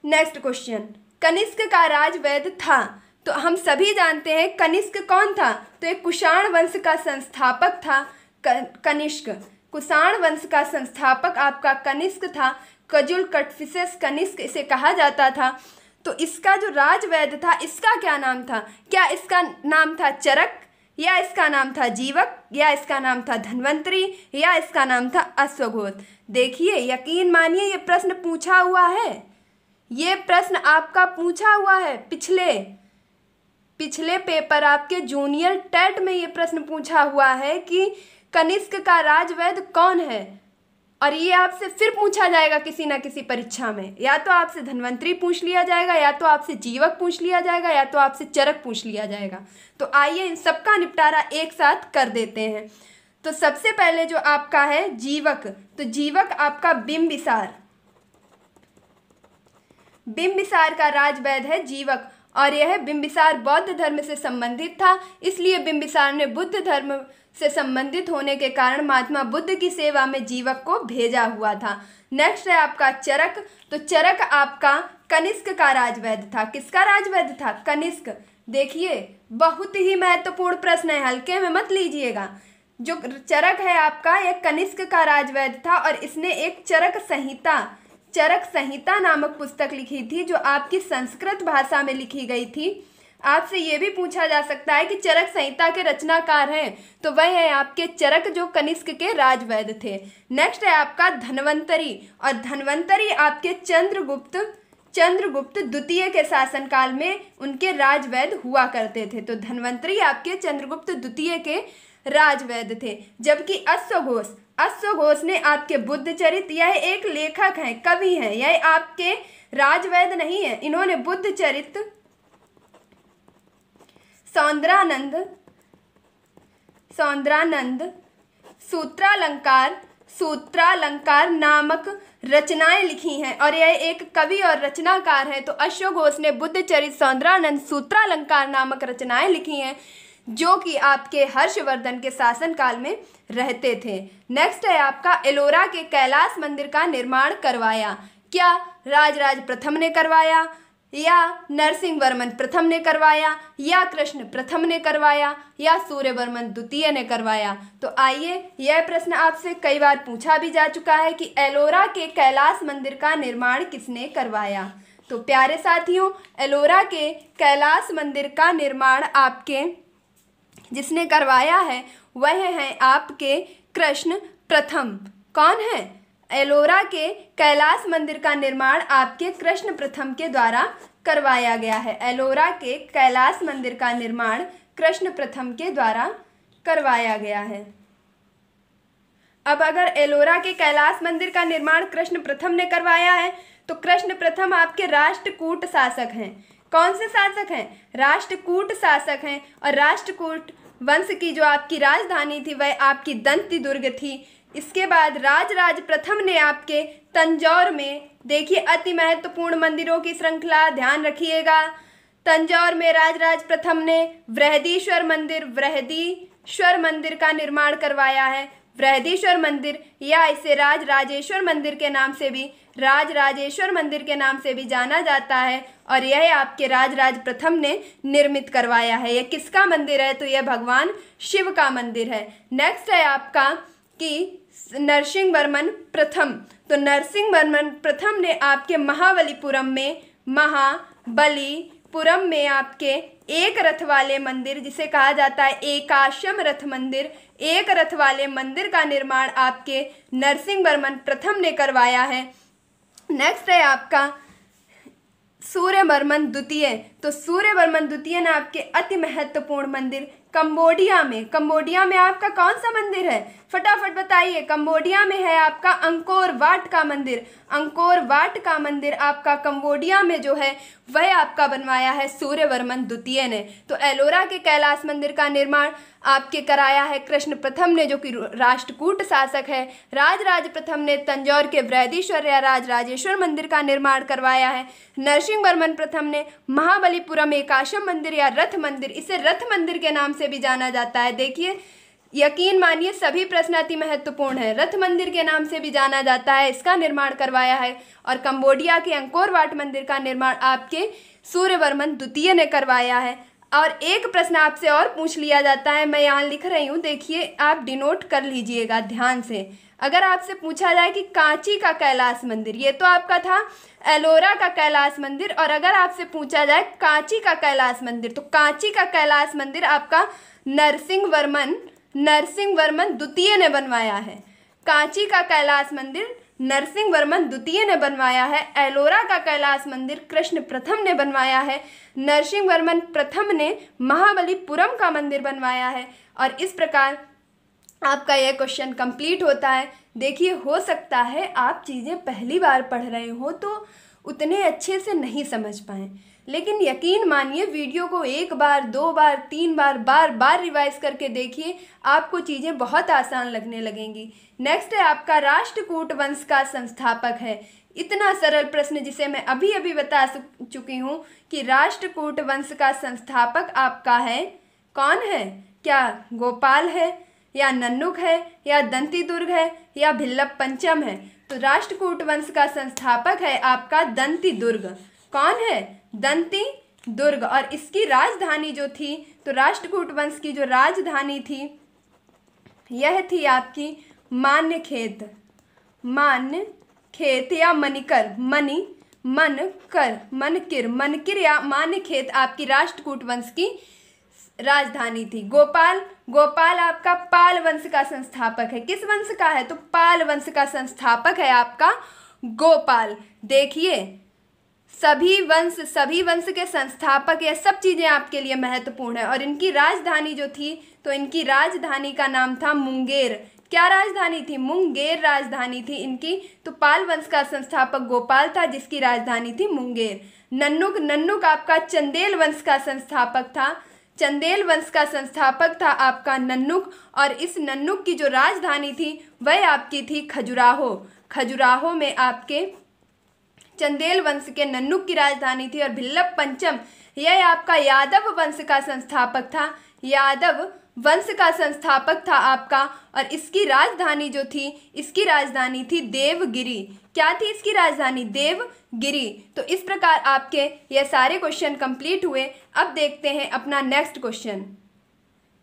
नेक्स्ट क्वेश्चन। कनिष्क का राज वैद्य था। तो हम सभी जानते हैं कनिष्क कौन था, तो एक कुषाण वंश का संस्थापक था कनिष्क। कुषाण वंश का संस्थापक आपका कनिष्क था। कजुल कटफिसेस कनिष्क इसे कहा जाता था। तो इसका जो राजवैद्य था इसका क्या नाम था? क्या इसका नाम था चरक, या इसका नाम था जीवक, या इसका नाम था धन्वंतरी, या इसका नाम था अश्वघोष? देखिए, यकीन मानिए ये प्रश्न पूछा हुआ है, ये प्रश्न आपका पूछा हुआ है। पिछले पेपर आपके जूनियर टेट में ये प्रश्न पूछा हुआ है कि कनिष्क का राजवैद्य कौन है, और ये आपसे फिर पूछा जाएगा किसी ना किसी परीक्षा में। या तो आपसे धन्वंतरी पूछ लिया जाएगा, या तो आपसे जीवक पूछ लिया जाएगा, या तो आपसे चरक पूछ लिया जाएगा। तो आइए इन सबका निपटारा एक साथ कर देते हैं। तो सबसे पहले जो आपका है जीवक, तो जीवक आपका बिंबिसार का राजवैद्य है जीवक, और यह बिंबिसार बौद्ध धर्म से संबंधित था, इसलिए बिंबिसार ने बुद्ध धर्म से संबंधित होने के कारण महात्मा बुद्ध की सेवा में जीवक को भेजा हुआ था। नेक्स्ट है आपका चरक। तो चरक आपका कनिष्क का राजवैद्य था। किसका राजवैद्य था? कनिष्क। देखिए, बहुत ही महत्वपूर्ण प्रश्न है, हल्के में मत लीजिएगा। जो चरक है आपका, यह कनिष्क का राजवैद्य था, और इसने एक चरक संहिता नामक पुस्तक लिखी थी, जो आपकी संस्कृत भाषा में लिखी गई थी। आपसे ये भी पूछा जा सकता है कि चरक संहिता के रचनाकार हैं, तो वह है आपके चरक, जो कनिष्क के राजवैद्य थे। नेक्स्ट है आपका धन्वंतरी, और धन्वंतरी आपके चंद्रगुप्त द्वितीय के शासनकाल में उनके राजवैद्य हुआ करते थे। तो धन्वंतरी आपके चंद्रगुप्त द्वितीय के राजवैद्य थे। जबकि अश्वघोष ने आपके बुद्धचरित, यह एक लेखक हैं, कवि हैं, यह आपके राजवैद्य नहीं है। इन्होंने बुद्धचरित, सौंदरानंद, सूत्रालंकार नामक रचनाएं लिखी हैं, और यह एक कवि और रचनाकार है। तो अश्वघोष ने बुद्धचरित, सौंदरानंद, सूत्रालंकार नामक रचनाएं लिखी हैं, जो कि आपके हर्षवर्धन के शासनकाल में रहते थे। नेक्स्ट है आपका एलोरा के कैलाश मंदिर का निर्माण करवाया। क्या राजराज प्रथम ने करवाया, या नरसिंहवर्मन प्रथम ने करवाया, या कृष्ण प्रथम ने करवाया, या सूर्यवर्मन द्वितीय ने करवाया? तो आइए, यह प्रश्न आपसे कई बार पूछा भी जा चुका है कि एलोरा के कैलाश मंदिर का निर्माण किसने करवाया। तो प्यारे साथियों, एलोरा के कैलाश मंदिर का निर्माण आपके जिसने करवाया है वह है आपके कृष्ण प्रथम। कौन है? एलोरा के कैलाश मंदिर का निर्माण आपके कृष्ण प्रथम के द्वारा करवाया गया है। एलोरा के कैलाश मंदिर का निर्माण कृष्ण प्रथम के द्वारा करवाया गया है। अब अगर एलोरा के कैलाश मंदिर का निर्माण कृष्ण प्रथम ने करवाया है, तो कृष्ण प्रथम आपके राष्ट्रकूट शासक हैं। कौन से शासक हैं? राष्ट्रकूट शासक हैं। और राष्ट्रकूट वंश की जो आपकी राजधानी थी वह आपकी दंती दुर्ग थी। इसके बाद राजराज प्रथम ने आपके तंजौर में, देखिए अति महत्वपूर्ण मंदिरों की श्रृंखला, ध्यान रखिएगा। तंजौर में राजराज प्रथम ने बृहदीश्वर मंदिर का निर्माण करवाया है। बृहदीश्वर मंदिर, या इसे राजराजेश्वर मंदिर के नाम से भी जाना जाता है, और यह आपके राजराज प्रथम ने निर्मित करवाया है। यह किसका मंदिर है? तो यह भगवान शिव का मंदिर है। नेक्स्ट है आपका कि नरसिंहवर्मन प्रथम। तो नरसिंहवर्मन प्रथम ने आपके महाबलीपुरम में आपके एक रथ वाले मंदिर, जिसे कहा जाता है एकाश्यम रथ मंदिर, एक रथ वाले मंदिर का निर्माण आपके नरसिंहवर्मन प्रथम ने करवाया है। नेक्स्ट है आपका सूर्यवर्मन द्वितीय। तो सूर्यवर्मन द्वितीय ने आपके अति महत्वपूर्ण मंदिर कंबोडिया में आपका कौन सा मंदिर है? फटाफट बताइए। कंबोडिया में है आपका अंकोर वाट का मंदिर। अंकोर वाट का मंदिर आपका कंबोडिया में जो है वह आपका बनवाया है सूर्यवर्मन द्वितीय ने। तो एलोरा के कैलाश मंदिर का निर्माण आपके कराया है कृष्ण प्रथम ने, जो कि राष्ट्रकूट शासक है। राजराज प्रथम ने तंजौर के बृहदीश्वर या राजराजेश्वर मंदिर का निर्माण करवाया है। नरसिंह वर्मन प्रथम ने महाबलीपुरम एकाशम मंदिर या रथ मंदिर, इसे रथ मंदिर के नाम से भी जाना जाता है। देखिए, यकीन मानिए सभी प्रश्न अति महत्वपूर्ण है। रथ मंदिर के नाम से भी जाना जाता है, इसका निर्माण करवाया है। और कंबोडिया के अंकोर वाट मंदिर का निर्माण आपके सूर्यवर्मन द्वितीय ने करवाया है। और एक प्रश्न आपसे और पूछ लिया जाता है, मैं यहाँ लिख रही हूँ, देखिए आप डिनोट कर लीजिएगा ध्यान से। अगर आपसे पूछा जाए कि कांची का कैलाश मंदिर, ये तो आपका था एलोरा का कैलाश मंदिर, और अगर आपसे पूछा जाए कांची का कैलाश मंदिर, तो कांची का कैलाश मंदिर आपका नरसिंह वर्मन द्वितीय ने बनवाया है। कांची का कैलाश मंदिर नरसिंह वर्मन द्वितीय ने बनवाया है। एलोरा का कैलाश मंदिर कृष्ण प्रथम ने बनवाया है। नरसिंह वर्मन प्रथम ने महाबलीपुरम का मंदिर बनवाया है। और इस प्रकार आपका यह क्वेश्चन कंप्लीट होता है। देखिए, हो सकता है आप चीज़ें पहली बार पढ़ रहे हो तो उतने अच्छे से नहीं समझ पाएँ, लेकिन यकीन मानिए वीडियो को एक बार, दो बार, तीन बार, बार बार रिवाइज करके देखिए, आपको चीज़ें बहुत आसान लगने लगेंगी। नेक्स्ट है आपका राष्ट्रकूट वंश का संस्थापक है। इतना सरल प्रश्न जिसे मैं अभी अभी बता चुकी हूँ कि राष्ट्रकूट वंश का संस्थापक आपका है, कौन है? क्या गोपाल है, या नन्नुक है, या दंती दुर्ग है, या भिल्लप पंचम है? तो राष्ट्रकूट वंश का संस्थापक है आपका दंती दुर्ग। कौन है? दंती दुर्ग। और इसकी राजधानी जो थी, तो राष्ट्रकूट वंश की जो राजधानी थी यह थी आपकी मान्यखेत या मनकिर या मान्यखेत आपकी राष्ट्रकूट वंश की राजधानी थी। गोपाल आपका पाल वंश का संस्थापक है। किस वंश का है? तो पाल वंश का संस्थापक है आपका गोपाल। देखिए, सभी वंश के संस्थापक, ये सब चीज़ें आपके लिए महत्वपूर्ण है। और इनकी राजधानी जो थी, तो इनकी राजधानी का नाम था मुंगेर। क्या राजधानी थी? मुंगेर राजधानी थी इनकी। तो पाल वंश का संस्थापक गोपाल था, जिसकी राजधानी थी मुंगेर। नन्नुक आपका चंदेल वंश का संस्थापक था। चंदेल वंश का संस्थापक था आपका नन्नुक। और इस नन्नुक की जो राजधानी थी वह आपकी थी खजुराहो में आपके चंदेल वंश के नन्नुक की राजधानी थी। और भिल्लप पंचम यह आपका यादव वंश का संस्थापक था। यादव वंश का संस्थापक था आपका। और इसकी राजधानी जो थी, इसकी राजधानी थी देवगिरी। क्या थी इसकी राजधानी? देवगिरी। तो इस प्रकार आपके ये सारे क्वेश्चन कंप्लीट हुए। अब देखते हैं अपना नेक्स्ट क्वेश्चन।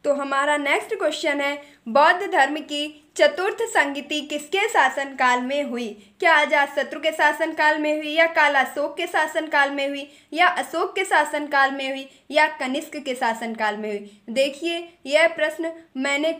तो हमारा नेक्स्ट क्वेश्चन है, बौद्ध धर्म की चतुर्थ संगति किसके शासनकाल में हुई? क्या अजातशत्रु के शासनकाल में हुई, या कालाशोक के शासनकाल में हुई, या अशोक के शासनकाल में हुई, या कनिष्क के शासनकाल में हुई? देखिए, यह प्रश्न मैंने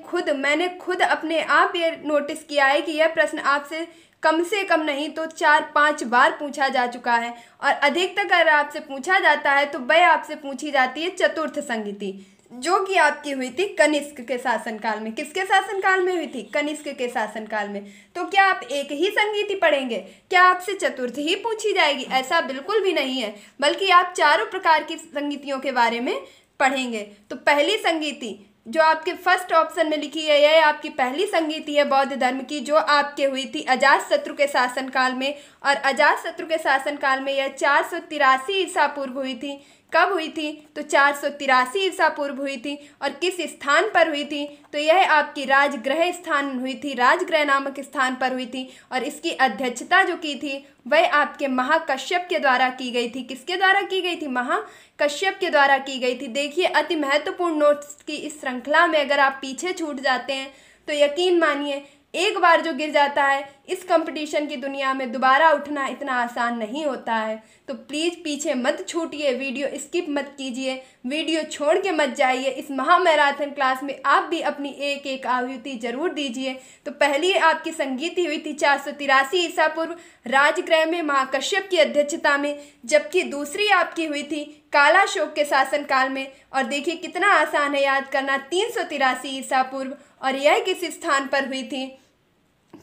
खुद अपने आप ये नोटिस किया है कि यह प्रश्न आपसे कम से कम नहीं तो 4-5 बार पूछा जा चुका है। और अधिकतर अगर आपसे पूछा जाता है तो वह आपसे पूछी जाती है चतुर्थ संगति, जो कि आपकी हुई थी कनिष्क के शासनकाल में। किसके शासनकाल में हुई थी? कनिष्क के शासनकाल में। तो क्या आप एक ही संगीति पढ़ेंगे? क्या आपसे चतुर्थ ही पूछी जाएगी? ऐसा बिल्कुल भी नहीं है, बल्कि आप चारों प्रकार की संगीतियों के बारे में पढ़ेंगे। तो पहली संगीति जो आपके फर्स्ट ऑप्शन में लिखी है, यह आपकी पहली संगीति है बौद्ध धर्म की, जो आपके हुई थी अजातशत्रु के शासनकाल में। और अजातशत्रु के शासनकाल में यह 483 ईसा पूर्व हुई थी। कब हुई थी? तो 483 ईसा पूर्व हुई थी। और किस स्थान पर हुई थी? तो यह आपकी राजगृह स्थान हुई थी, राजगृह नामक स्थान पर हुई थी। और इसकी अध्यक्षता जो की थी वह आपके महाकश्यप के द्वारा की गई थी। किसके द्वारा की गई थी? महाकश्यप के द्वारा की गई थी। देखिए, अति महत्वपूर्ण नोट्स की इस श्रृंखला में अगर आप पीछे छूट जाते हैं तो यकीन मानिए एक बार जो गिर जाता है, इस कंपटीशन की दुनिया में दोबारा उठना इतना आसान नहीं होता है। तो प्लीज़ पीछे मत छूटिए, वीडियो स्किप मत कीजिए, वीडियो छोड़ के मत जाइए। इस महामैराथन क्लास में आप भी अपनी एक एक आहुति जरूर दीजिए। तो पहली आपकी संगीति हुई थी 483 ईसा पूर्व राजगृह में महाकश्यप की अध्यक्षता में, जबकि दूसरी आपकी हुई थी कालाशोक के शासनकाल में। और देखिए कितना आसान है याद करना, 383 ईसा पूर्व। और यह किस स्थान पर हुई थी?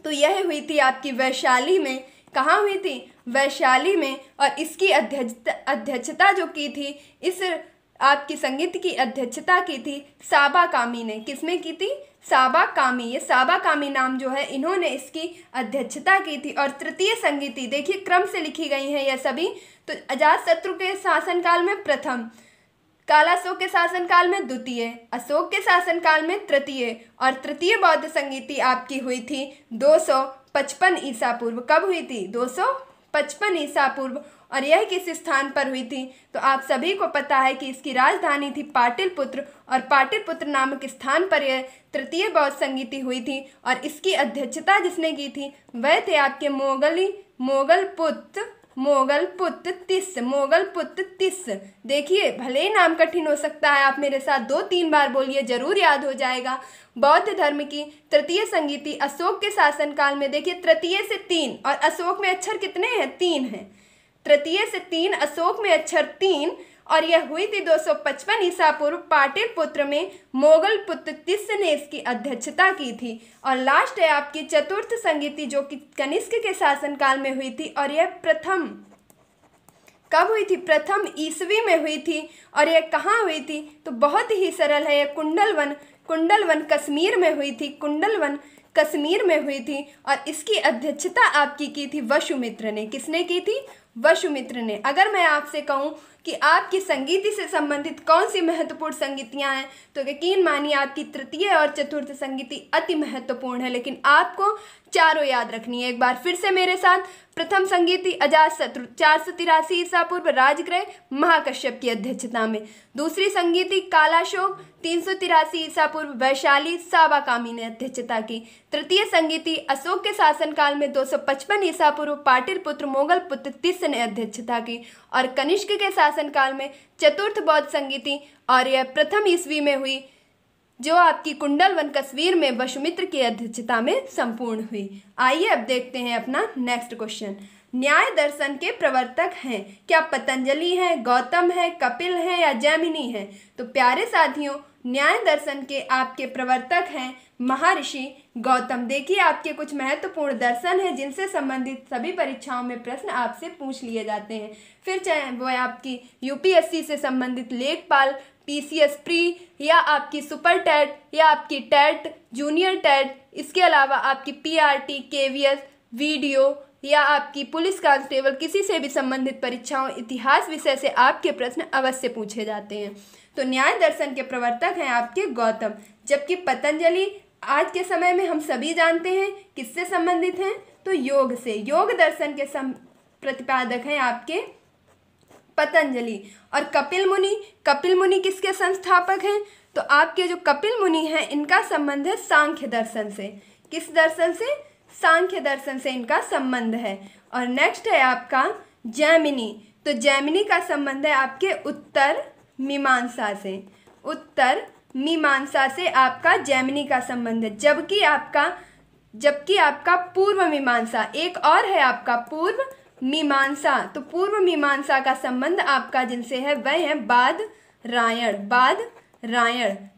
तो यह हुई थी आपकी वैशाली में। कहाँ हुई थी? वैशाली में। और इसकी अध्यक्षता जो की थी, इस आपकी संगीत की अध्यक्षता की थी साबा कामी ने। किसमें की थी? साबा कामी। ये साबा कामी नाम जो है, इन्होंने इसकी अध्यक्षता की थी। और तृतीय संगीति देखिए क्रम से लिखी गई है यह सभी। तो अजातशत्रु के शासनकाल में प्रथम, कालाशोक के शासनकाल में द्वितीय, अशोक के शासनकाल में तृतीय, और तृतीय बौद्ध संगीति आपकी हुई थी 255 ईसा पूर्व। कब हुई थी? 255 ईसा पूर्व। और यह किस स्थान पर हुई थी? तो आप सभी को पता है कि इसकी राजधानी थी पाटलिपुत्र, और पाटलिपुत्र नामक स्थान पर यह तृतीय बौद्ध संगीति हुई थी। और इसकी अध्यक्षता जिसने की थी वह थे आपके मोगलपुत्र तिस्स। देखिए भले ही नाम कठिन हो सकता है, आप मेरे साथ 2-3 बार बोलिए, जरूर याद हो जाएगा। बौद्ध धर्म की तृतीय संगीति अशोक के शासनकाल में, देखिए तृतीय से 3, और अशोक में अक्षर कितने हैं? 3 हैं। तृतीय से 3, अशोक में अक्षर 3, और यह हुई थी 255 ईसा पूर्व पाटलिपुत्र में। मोगलपुत्र तिस्स ने इसकी अध्यक्षता की थी। और लास्ट है आपकी चतुर्थ संगीति जो कि कनिष्क के शासनकाल में हुई थी, और यह प्रथम कब हुई थी? प्रथम ईस्वी में हुई थी। और यह कहाँ हुई थी? तो बहुत ही सरल है, यह कुंडलवन कश्मीर में हुई थी। कुंडलवन कश्मीर में हुई थी। और इसकी अध्यक्षता आपकी की थी वसुमित्र ने। किसने की थी? वसुमित्र ने। अगर मैं आपसे कहूँ कि आपकी संगीति से संबंधित कौन सी महत्वपूर्ण संगीतियाँ हैं, तो यकीन मानिए आपकी तृतीय और चतुर्थ संगीति अति महत्वपूर्ण है। लेकिन आपको चारों याद रखनी है। एक बार फिर से मेरे साथ। प्रथम संगीति अजातशत्रु 483 ईसा पूर्व राजगृह महाकश्यप की अध्यक्षता में। दूसरी संगीति कालाशोक 383 ईसा पूर्व वैशाली साबा कामी ने अध्यक्षता की। तृतीय संगीति अशोक के शासनकाल में 255 ईसा पूर्व पाटलिपुत्र मोगलपुत्र तिस्स ने अध्यक्षता की। और कनिष्क के शासनकाल में चतुर्थ बौद्ध संगीति, और यह प्रथम ईस्वी में हुई, जो आपकी कुंडलवन कश्मीर में वसुमित्र की अध्यक्षता में संपूर्ण हुई। आइए अब देखते हैं अपना नेक्स्ट क्वेश्चन। न्याय दर्शन के प्रवर्तक हैं, क्या पतंजलि हैं, गौतम है, कपिल है या जैमिनी है? तो प्यारे साथियों, न्याय दर्शन के आपके प्रवर्तक हैं महर्षि गौतम। देखिए आपके कुछ महत्वपूर्ण दर्शन हैं जिनसे संबंधित सभी परीक्षाओं में प्रश्न आपसे पूछ लिए जाते हैं। फिर चाहे वो आपकी यूपीएससी से संबंधित लेखपाल, पीसीएस प्री, या आपकी सुपर टेट, या आपकी टेट, जूनियर टेट, इसके अलावा आपकी पीआरटी, केवीएस, वीडियो, या आपकी पुलिस कांस्टेबल, किसी से भी संबंधित परीक्षाओं इतिहास विषय से आपके प्रश्न अवश्य पूछे जाते हैं। तो न्याय दर्शन के प्रवर्तक हैं आपके गौतम। जबकि पतंजलि आज के समय में हम सभी जानते हैं किससे संबंधित हैं? तो योग से। योग दर्शन के प्रतिपादक हैं आपके पतंजलि। और कपिल मुनि किसके संस्थापक हैं? तो आपके जो कपिल मुनि हैं इनका संबंध है सांख्य दर्शन से। किस दर्शन से? सांख्य दर्शन से इनका संबंध है। और नेक्स्ट है आपका जैमिनी। तो जैमिनी का संबंध है आपके उत्तर मीमांसा से। उत्तर मीमांसा से आपका जैमिनी का संबंध है। जबकि आपका पूर्व मीमांसा, एक और है आपका पूर्व मीमांसा। तो पूर्व मीमांसा का संबंध आपका जिनसे है वह है बादरायण।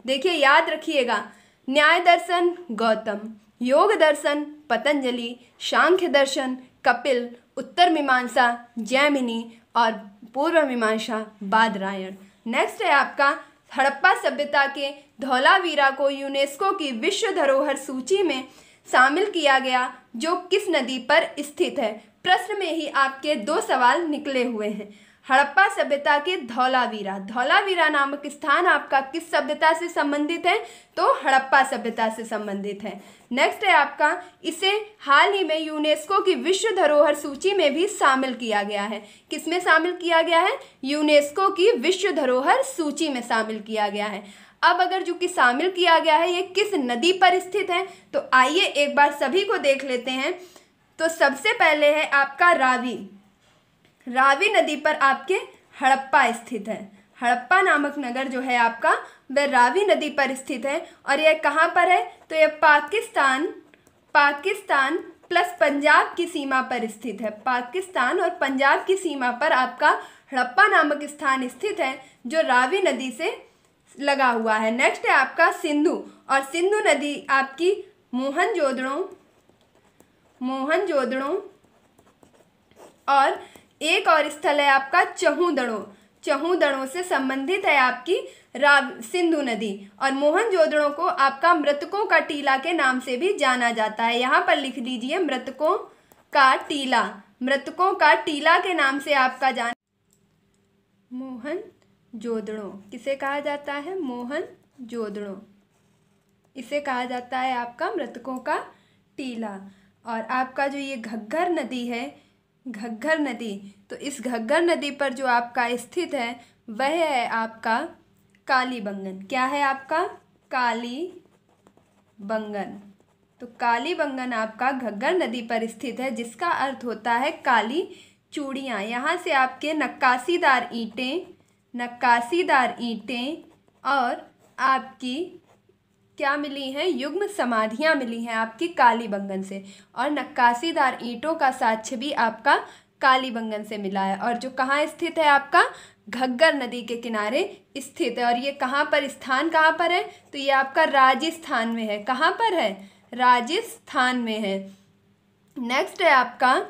देखिए याद रखिएगा, न्याय दर्शन गौतम, योग दर्शन पतंजलि, सांख्य दर्शन कपिल, उत्तर मीमांसा जैमिनी, और पूर्व मीमांसा बादरायण। नेक्स्ट है आपका हड़प्पा सभ्यता के धौलावीरा को यूनेस्को की विश्व धरोहर सूची में शामिल किया गया, जो किस नदी पर स्थित है? प्रश्न में ही आपके 2 सवाल निकले हुए हैं। हड़प्पा सभ्यता के धौलावीरा नामक स्थान आपका किस सभ्यता से संबंधित है? तो हड़प्पा सभ्यता से संबंधित है। नेक्स्ट है आपका, इसे हाल ही में यूनेस्को की विश्व धरोहर सूची में भी शामिल किया गया है। किसमें शामिल किया गया है? यूनेस्को की विश्व धरोहर सूची में शामिल किया गया है। अब अगर जो कि शामिल किया गया है ये किस नदी पर स्थित है, तो आइए एक बार सभी को देख लेते हैं। तो सबसे पहले है आपका रावी नदी पर आपके हड़प्पा स्थित है। हड़प्पा नामक नगर जो है आपका वह रावी नदी पर स्थित है। और यह कहाँ पर है? तो यह पाकिस्तान प्लस पंजाब की सीमा पर स्थित है। पाकिस्तान और पंजाब की सीमा पर आपका हड़प्पा नामक स्थान स्थित है, जो रावी नदी से लगा हुआ है। नेक्स्ट है आपका सिंधु, और सिंधु नदी आपकी मोहनजोदड़ो और एक और स्थल है आपका चहूदड़ो। चहूदड़ो से संबंधित है आपकी सिंधु नदी। और मोहनजोदड़ो को आपका मृतकों का टीला के नाम से भी जाना जाता है। यहाँ पर लिख लीजिए मृतकों का टीला। मृतकों का टीला के नाम से आपका जान मोहनजोदड़ो किसे कहा जाता है? मोहनजोदड़ो, इसे कहा जाता है आपका मृतकों का टीला। और आपका जो ये घग्गर नदी है, घग्गर नदी, तो इस घग्गर नदी पर जो आपका स्थित है वह है आपका कालीबंगन। क्या है आपका? कालीबंगन। तो कालीबंगन आपका घग्गर नदी पर स्थित है, जिसका अर्थ होता है काली चूड़ियाँ। यहाँ से आपके नक्काशीदार ईंटें और आपकी क्या मिली हैं? युग्म समाधियाँ मिली हैं आपकी कालीबंगन से। और नक्काशीदार ईंटों का साक्ष्य भी आपका कालीबंगन से मिला है। और जो कहाँ स्थित है? आपका घग्गर नदी के किनारे स्थित है। और ये कहाँ पर, स्थान कहाँ पर है? तो ये आपका राजस्थान में है। कहाँ पर है? राजस्थान में है। नेक्स्ट है आपका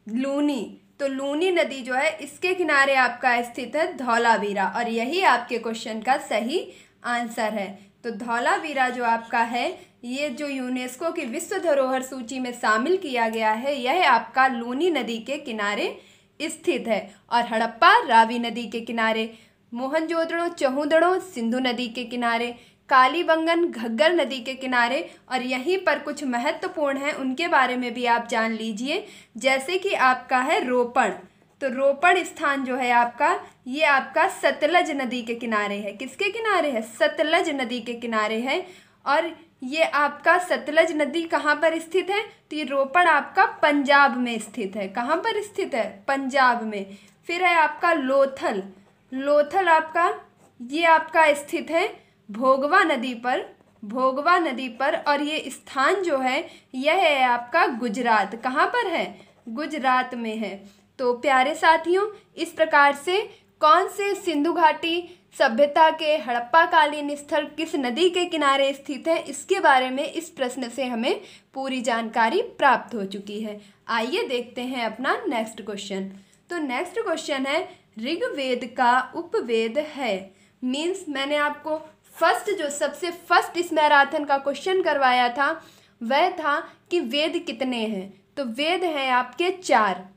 लूनी। तो लूनी नदी जो है इसके किनारे आपका स्थित है धौलावीरा। और यही आपके क्वेश्चन का सही आंसर है। तो धौलावीरा जो आपका है, ये जो यूनेस्को की विश्व धरोहर सूची में शामिल किया गया है, यह आपका लूनी नदी के किनारे स्थित है। और हड़प्पा रावी नदी के किनारे, मोहनजोदड़ो चहूदड़ो सिंधु नदी के किनारे, कालीबंगन घग्गर नदी के किनारे। और यहीं पर कुछ महत्वपूर्ण हैं, उनके बारे में भी आप जान लीजिए। जैसे कि आपका है रोपण। तो रोपण स्थान जो है आपका, ये आपका सतलज नदी के किनारे है। किसके किनारे है? सतलज नदी के किनारे है। और ये आपका सतलज नदी कहाँ पर स्थित है? तो ये रोपण आपका पंजाब में स्थित है। कहाँ पर स्थित है? पंजाब में। फिर है आपका लोथल। लोथल आपका, ये आपका स्थित है भोगवा नदी पर। भोगवा नदी पर। और ये स्थान जो है यह है आपका गुजरात। कहाँ पर है? गुजरात में है। तो प्यारे साथियों, इस प्रकार से कौन से सिंधु घाटी सभ्यता के हड़प्पाकालीन स्थल किस नदी के किनारे स्थित है, इसके बारे में इस प्रश्न से हमें पूरी जानकारी प्राप्त हो चुकी है। आइए देखते हैं अपना नेक्स्ट क्वेश्चन। तो नेक्स्ट क्वेश्चन है, ऋग्वेद का उपवेद है। मीन्स मैंने आपको सबसे फर्स्ट इस मैराथन का क्वेश्चन करवाया था, वह था कि वेद कितने हैं। तो वेद हैं आपके 4,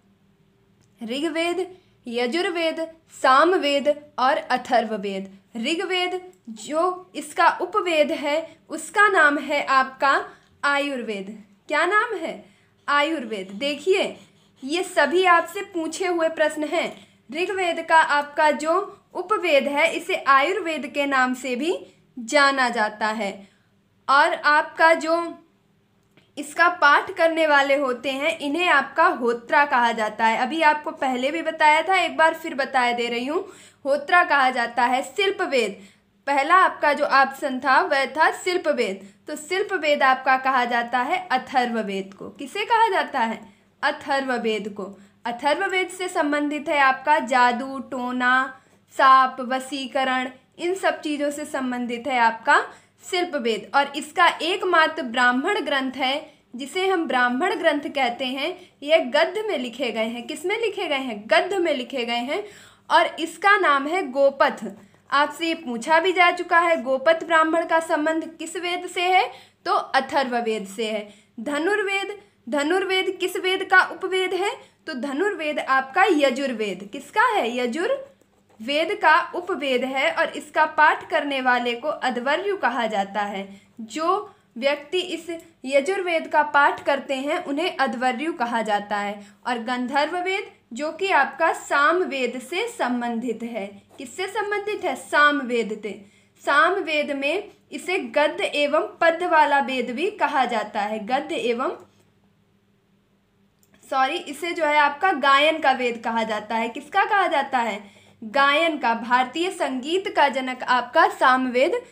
ऋग्वेद, यजुर्वेद, सामवेद और अथर्ववेद। ऋग्वेद जो इसका उपवेद है उसका नाम है आपका आयुर्वेद। क्या नाम है? आयुर्वेद। देखिए ये सभी आपसे पूछे हुए प्रश्न हैं। ऋग्वेद का आपका जो उपवेद है इसे आयुर्वेद के नाम से भी जाना जाता है। और आपका जो इसका पाठ करने वाले होते हैं इन्हें आपका होत्रा कहा जाता है। अभी आपको पहले भी बताया था, एक बार फिर बता दे रही हूँ। होत्रा कहा जाता है। शिल्पवेद, पहला आपका जो ऑप्शन था वह था शिल्पवेद। तो शिल्पवेद आपका कहा जाता है अथर्ववेद को। किसे कहा जाता है? अथर्ववेद को। अथर्ववेद से संबंधित है आपका जादू, टोना, साप, वशीकरण, इन सब चीज़ों से संबंधित है आपका शिल्पवेद। और इसका एकमात्र ब्राह्मण ग्रंथ है जिसे हम ब्राह्मण ग्रंथ कहते हैं। यह गद्य में लिखे गए हैं। किस में लिखे गए हैं? गद्य में लिखे गए हैं। और इसका नाम है गोपथ। आपसे ये पूछा भी जा चुका है, गोपथ ब्राह्मण का संबंध किस वेद से है? तो अथर्ववेद से है। धनुर्वेद, धनुर्वेद किस वेद का उपवेद है? तो धनुर्वेद आपका यजुर्वेद। किसका है? यजुर्वेद का उपवेद है। और इसका पाठ करने वाले को अध्वर्यु कहा जाता है। जो व्यक्ति इस यजुर्वेद का पाठ करते हैं उन्हें अध्वर्यु कहा जाता है। और गंधर्ववेद जो कि आपका सामवेद से संबंधित है। किससे संबंधित है? सामवेद से। सामवेद में इसे गद्य एवं पद्य वाला वेद भी कहा जाता है। गद्य एवं इसे जो है आपका गायन का वेद कहा जाता है। किसका कहा जाता है? गायन का। भारतीय संगीत का जनक आपका सामवेद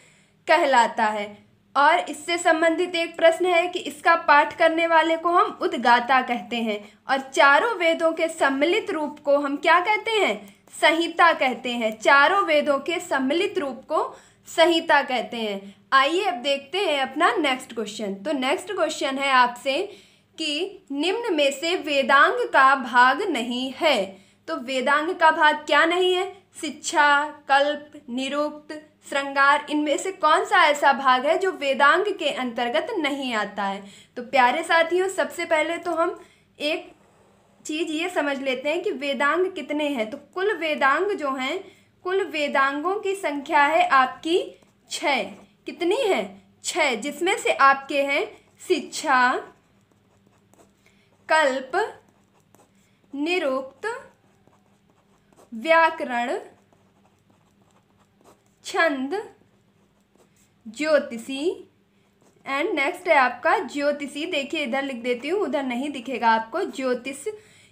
कहलाता है। और इससे संबंधित एक प्रश्न है कि इसका पाठ करने वाले को हम उद्गाता कहते हैं। और चारों वेदों के सम्मिलित रूप को हम क्या कहते हैं? संहिता कहते हैं। चारों वेदों के सम्मिलित रूप को संहिता कहते हैं। आइए अब देखते हैं अपना नेक्स्ट क्वेश्चन। तो नेक्स्ट क्वेश्चन है आपसे कि निम्न में से वेदांग का भाग नहीं है। तो वेदांग का भाग क्या नहीं है? शिक्षा, कल्प, निरुक्त, श्रृंगार, इनमें से कौन सा ऐसा भाग है जो वेदांग के अंतर्गत नहीं आता है? तो प्यारे साथियों, सबसे पहले तो हम एक चीज़ ये समझ लेते हैं कि वेदांग कितने हैं। तो कुल वेदांग जो हैं, कुल वेदांगों की संख्या है आपकी 6। कितनी है? 6, जिसमें से आपके हैं शिक्षा, कल्प, निरुक्त, व्याकरण, छंद, ज्योतिषी एंड नेक्स्ट है आपका ज्योतिषी। देखिए इधर लिख देती हूँ, उधर नहीं दिखेगा आपको। ज्योतिष,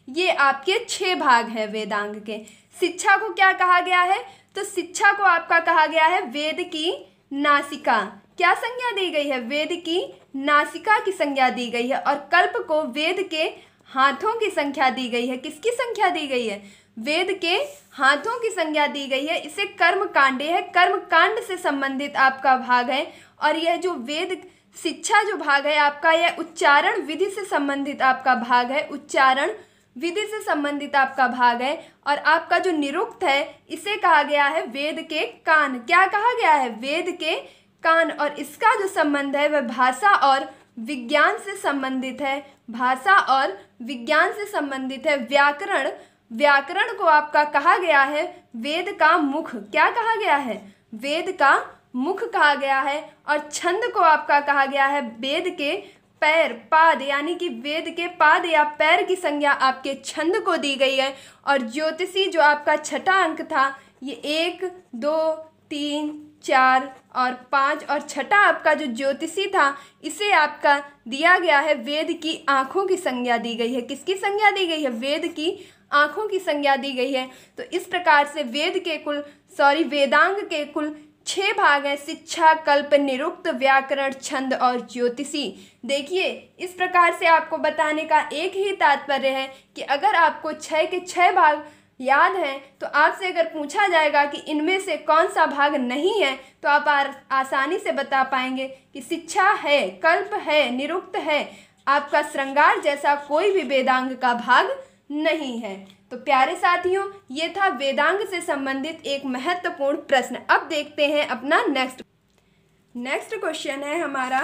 ये आपके 6 भाग हैं वेदांग के। शिक्षा को क्या कहा गया है? तो शिक्षा को आपका कहा गया है वेद की नासिका। क्या संज्ञा दी गई है? वेद की नासिका की संज्ञा दी गई है। और कल्प को वेद के हाथों की संख्या दी गई है। किसकी संख्या दी गई है? वेद के हाथों की संज्ञा दी गई है। इसे कर्म कांडे है, कर्म कांड से संबंधित आपका भाग है। और यह जो वेद शिक्षा जो भाग है आपका, यह उच्चारण विधि से संबंधित आपका भाग है। उच्चारण विधि से संबंधित आपका भाग है। और आपका जो निरुक्त है, इसे कहा गया है वेद के कान। क्या कहा गया है? वेद के कान। और इसका जो संबंध है वह भाषा और विज्ञान से संबंधित है। भाषा और विज्ञान से संबंधित है। व्याकरण, व्याकरण को आपका कहा गया है वेद का मुख। क्या कहा गया है? वेद का मुख कहा गया है। और छंद को आपका कहा गया है वेद के पैर, पाद, यानी कि वेद के पाद या पैर की संज्ञा आपके छंद को दी गई है। और ज्योतिषी जो आपका 6ठा अंक था, ये 1, 2, 3, 4 और 5 और 6ठा आपका जो ज्योतिषी था, इसे आपका दिया गया है वेद की आँखों की संज्ञा दी गई है। किसकी संज्ञा दी गई है? वेद की आँखों की संज्ञा दी गई है। तो इस प्रकार से वेदांग के कुल 6 भाग हैं। शिक्षा, कल्प, निरुक्त, व्याकरण, छंद और ज्योतिषी। देखिए इस प्रकार से आपको बताने का एक ही तात्पर्य है कि अगर आपको 6 के 6 भाग याद हैं, तो आपसे अगर पूछा जाएगा कि इनमें से कौन सा भाग नहीं है, तो आप आसानी से बता पाएंगे कि शिक्षा है, कल्प है, निरुक्त है। आपका श्रृंगार जैसा कोई भी वेदांग का भाग नहीं है। तो प्यारे साथियों, ये था वेदांग से संबंधित एक महत्वपूर्ण प्रश्न। अब देखते हैं अपना नेक्स्ट क्वेश्चन है हमारा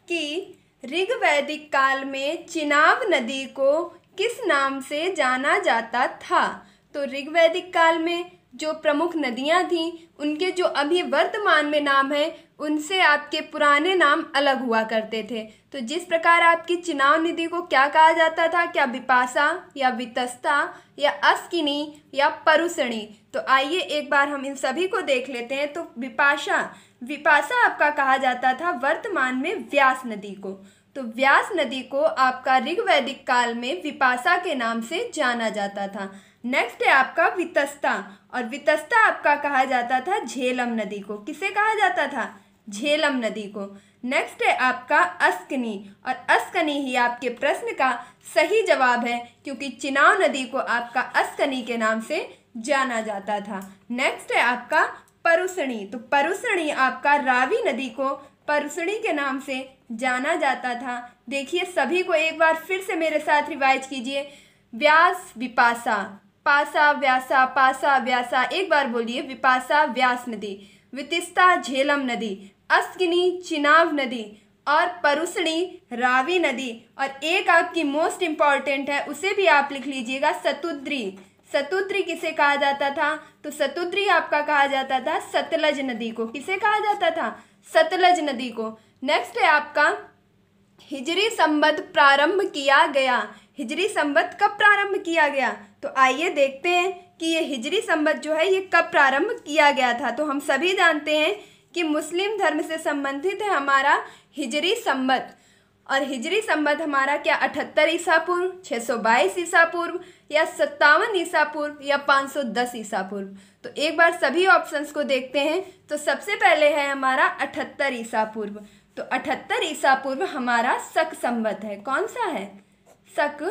कि ऋग्वैदिक काल में चिनाब नदी को किस नाम से जाना जाता था? तो ऋग्वैदिक काल में जो प्रमुख नदियां थीं, उनके जो अभी वर्तमान में नाम है, उनसे आपके पुराने नाम अलग हुआ करते थे। तो जिस प्रकार आपकी चिनाब नदी को क्या कहा जाता था? क्या विपाशा या वितस्ता या अस्किनी या परुषणी? तो आइए एक बार हम इन सभी को देख लेते हैं। तो विपाशा आपका कहा जाता था वर्तमान में व्यास नदी को। तो व्यास नदी को आपका ऋग्वैदिक काल में विपाशा के नाम से जाना जाता था। नेक्स्ट है आपका वितस्ता, और वितस्ता आपका कहा जाता था झेलम नदी को। किसे कहा जाता था? झेलम नदी को। नेक्स्ट है आपका अस्कनी, और अस्कनी ही आपके प्रश्न का सही जवाब है, क्योंकि चिनाब नदी को आपका अस्कनी के नाम से जाना जाता था। नेक्स्ट है आपका परुषणी, तो परुषणी आपका रावी नदी को परुषणी के नाम से जाना जाता था। देखिए सभी को एक बार फिर से मेरे साथ रिवाइज कीजिए। व्यास विपाशा, पासा व्यासा, पासा व्यासा, एक बार बोलिए। विपाशा व्यास नदी, वितस्ता झेलम नदी, अस्किनी चिनाब नदी और परुषणी रावी नदी। और एक आपकी मोस्ट इम्पॉर्टेंट है, उसे भी आप लिख लीजिएगा, सतुद्री। सतुद्री किसे कहा जाता था? तो सतुद्री आपका कहा जाता था सतलज नदी को। किसे कहा जाता था? सतलज नदी को। नेक्स्ट है आपका हिजरी संवत प्रारंभ किया गया। हिजरी संवत कब प्रारंभ किया गया? तो आइए देखते हैं कि ये हिजरी संवत जो है ये कब प्रारंभ किया गया था। तो हम सभी जानते हैं कि मुस्लिम धर्म से संबंधित है हमारा हिजरी संवत। और हिजरी संवत हमारा क्या 78 ईसा पूर्व, 622 ईसा पूर्व या 57 ईसा पूर्व या 510 ईसा पूर्व? तो एक बार सभी ऑप्शंस को देखते हैं। तो सबसे पहले है हमारा 78 ईसा पूर्व। तो 78 ईसा पूर्व हमारा शक संवत है। कौन सा है? शक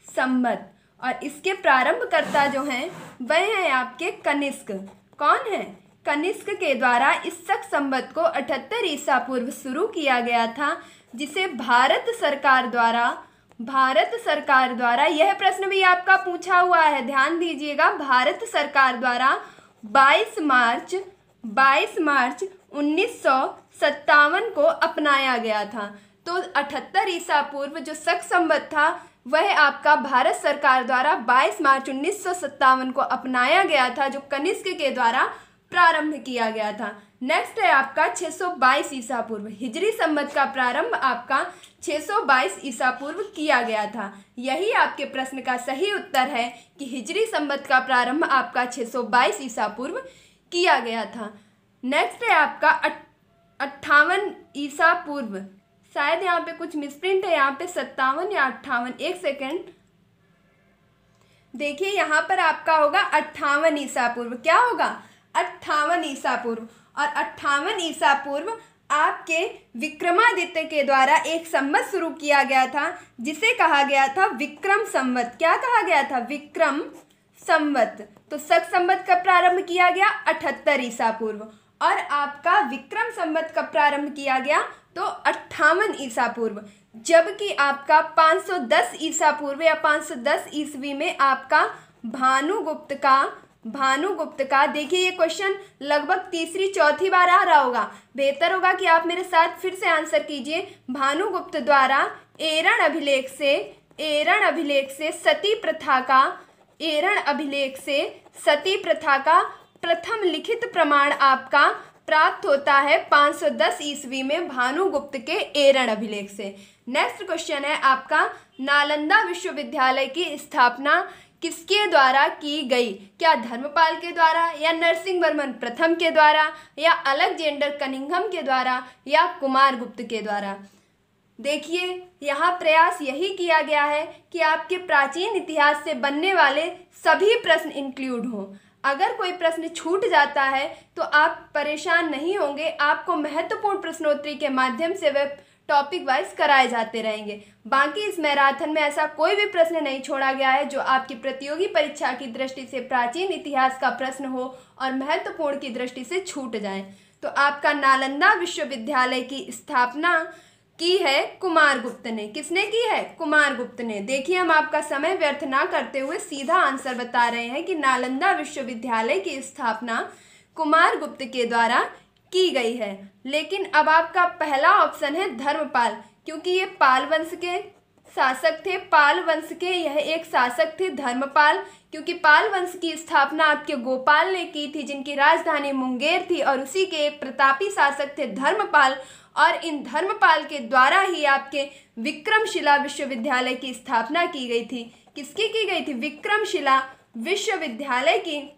संवत। और इसके प्रारंभकर्ता जो हैं वह हैं आपके कनिष्क। कौन है? कनिष्क के द्वारा इस शक संवत को 78 ईसा पूर्व शुरू किया गया था। जिसे भारत सरकार द्वारा यह प्रश्न भी आपका पूछा हुआ है, ध्यान दीजिएगा, भारत सरकार द्वारा 22 मार्च 1957 को अपनाया गया था। तो 78 ईसा पूर्व जो शक संवत था वह आपका भारत सरकार द्वारा 22 मार्च 1957 को अपनाया गया था, जो कनिष्क के द्वारा प्रारंभ किया गया था। नेक्स्ट है आपका 622 ईसा पूर्व, हिजरी संवत का प्रारंभ आपका 622 ईसा पूर्व किया गया था। यही आपके प्रश्न का सही उत्तर है कि हिजरी संवत का प्रारंभ आपका 622 ईसा पूर्व किया गया था। नेक्स्ट है आपका 58 ईसा पूर्व, शायद यहाँ पे कुछ मिसप्रिंट है, यहाँ पे 57 या 58, एक सेकेंड देखिए, यहाँ पर आपका होगा 58 ईसा पूर्व। क्या होगा? 58 ईसा पूर्व। और 58 ईसा पूर्व आपके विक्रमादित्य के द्वारा एक संवत शुरू किया गया था, जिसे कहा गया था विक्रम संवत। क्या कहा गया था? विक्रम संवत। तो शक संवत कब प्रारंभ किया गया? 78 ईसा पूर्व। और आपका विक्रम संवत कब प्रारंभ किया गया? तो 58 ईसा पूर्व। जबकि आपका 510 ईसा पूर्व या 510 ईस्वी में आपका भानुगुप्त का देखिए, ये क्वेश्चन लगभग तीसरी चौथी बार आ रहा होगा, बेहतर होगा कि आप मेरे साथ फिर से आंसर कीजिए। भानुगुप्त द्वारा एरण अभिलेख से सती प्रथा का प्रथम लिखित प्रमाण आपका प्राप्त होता है 510 ईस्वी में भानुगुप्त के एरण अभिलेख से। नेक्स्ट क्वेश्चन है आपका, नालंदा विश्वविद्यालय की स्थापना किसके द्वारा की गई? क्या धर्मपाल के द्वारा या नरसिंहवर्मन प्रथम के द्वारा या अलेक्जेंडर कनिंघम के द्वारा या कुमारगुप्त के द्वारा? देखिए, यहाँ प्रयास यही किया गया है कि आपके प्राचीन इतिहास से बनने वाले सभी प्रश्न इंक्लूड हों। अगर कोई प्रश्न छूट जाता है तो आप परेशान नहीं होंगे, आपको महत्वपूर्ण प्रश्नोत्तरी के माध्यम से वह टॉपिक वाइज कराए जाते रहेंगे। बाकी इस मैराथन में ऐसा कोई भी प्रश्न नहीं छोड़ा गया है जो आपकी प्रतियोगी परीक्षा की दृष्टि से प्राचीन इतिहास का प्रश्न हो और महत्वपूर्ण की दृष्टि से छूट जाए। तो आपका नालंदा विश्वविद्यालय की स्थापना की है कुमारगुप्त ने। किसने की है? कुमारगुप्त ने। देखिए, हम आपका समय व्यर्थ ना करते हुए सीधा आंसर बता रहे हैं कि नालंदा विश्वविद्यालय की स्थापना कुमारगुप्त के द्वारा की गई है। लेकिन अब आपका पहला ऑप्शन है धर्मपाल, क्योंकि ये पाल वंश के शासक थे। पाल वंश के यह एक शासक थे धर्मपाल, क्योंकि पाल वंश की स्थापना आपके गोपाल ने की थी, जिनकी राजधानी मुंगेर थी, और उसी के एक प्रतापी शासक थे धर्मपाल। और इन धर्मपाल के द्वारा ही आपके विक्रमशिला विश्वविद्यालय की स्थापना की गई थी। किसकी की गई थी? विक्रमशिला विश्वविद्यालय की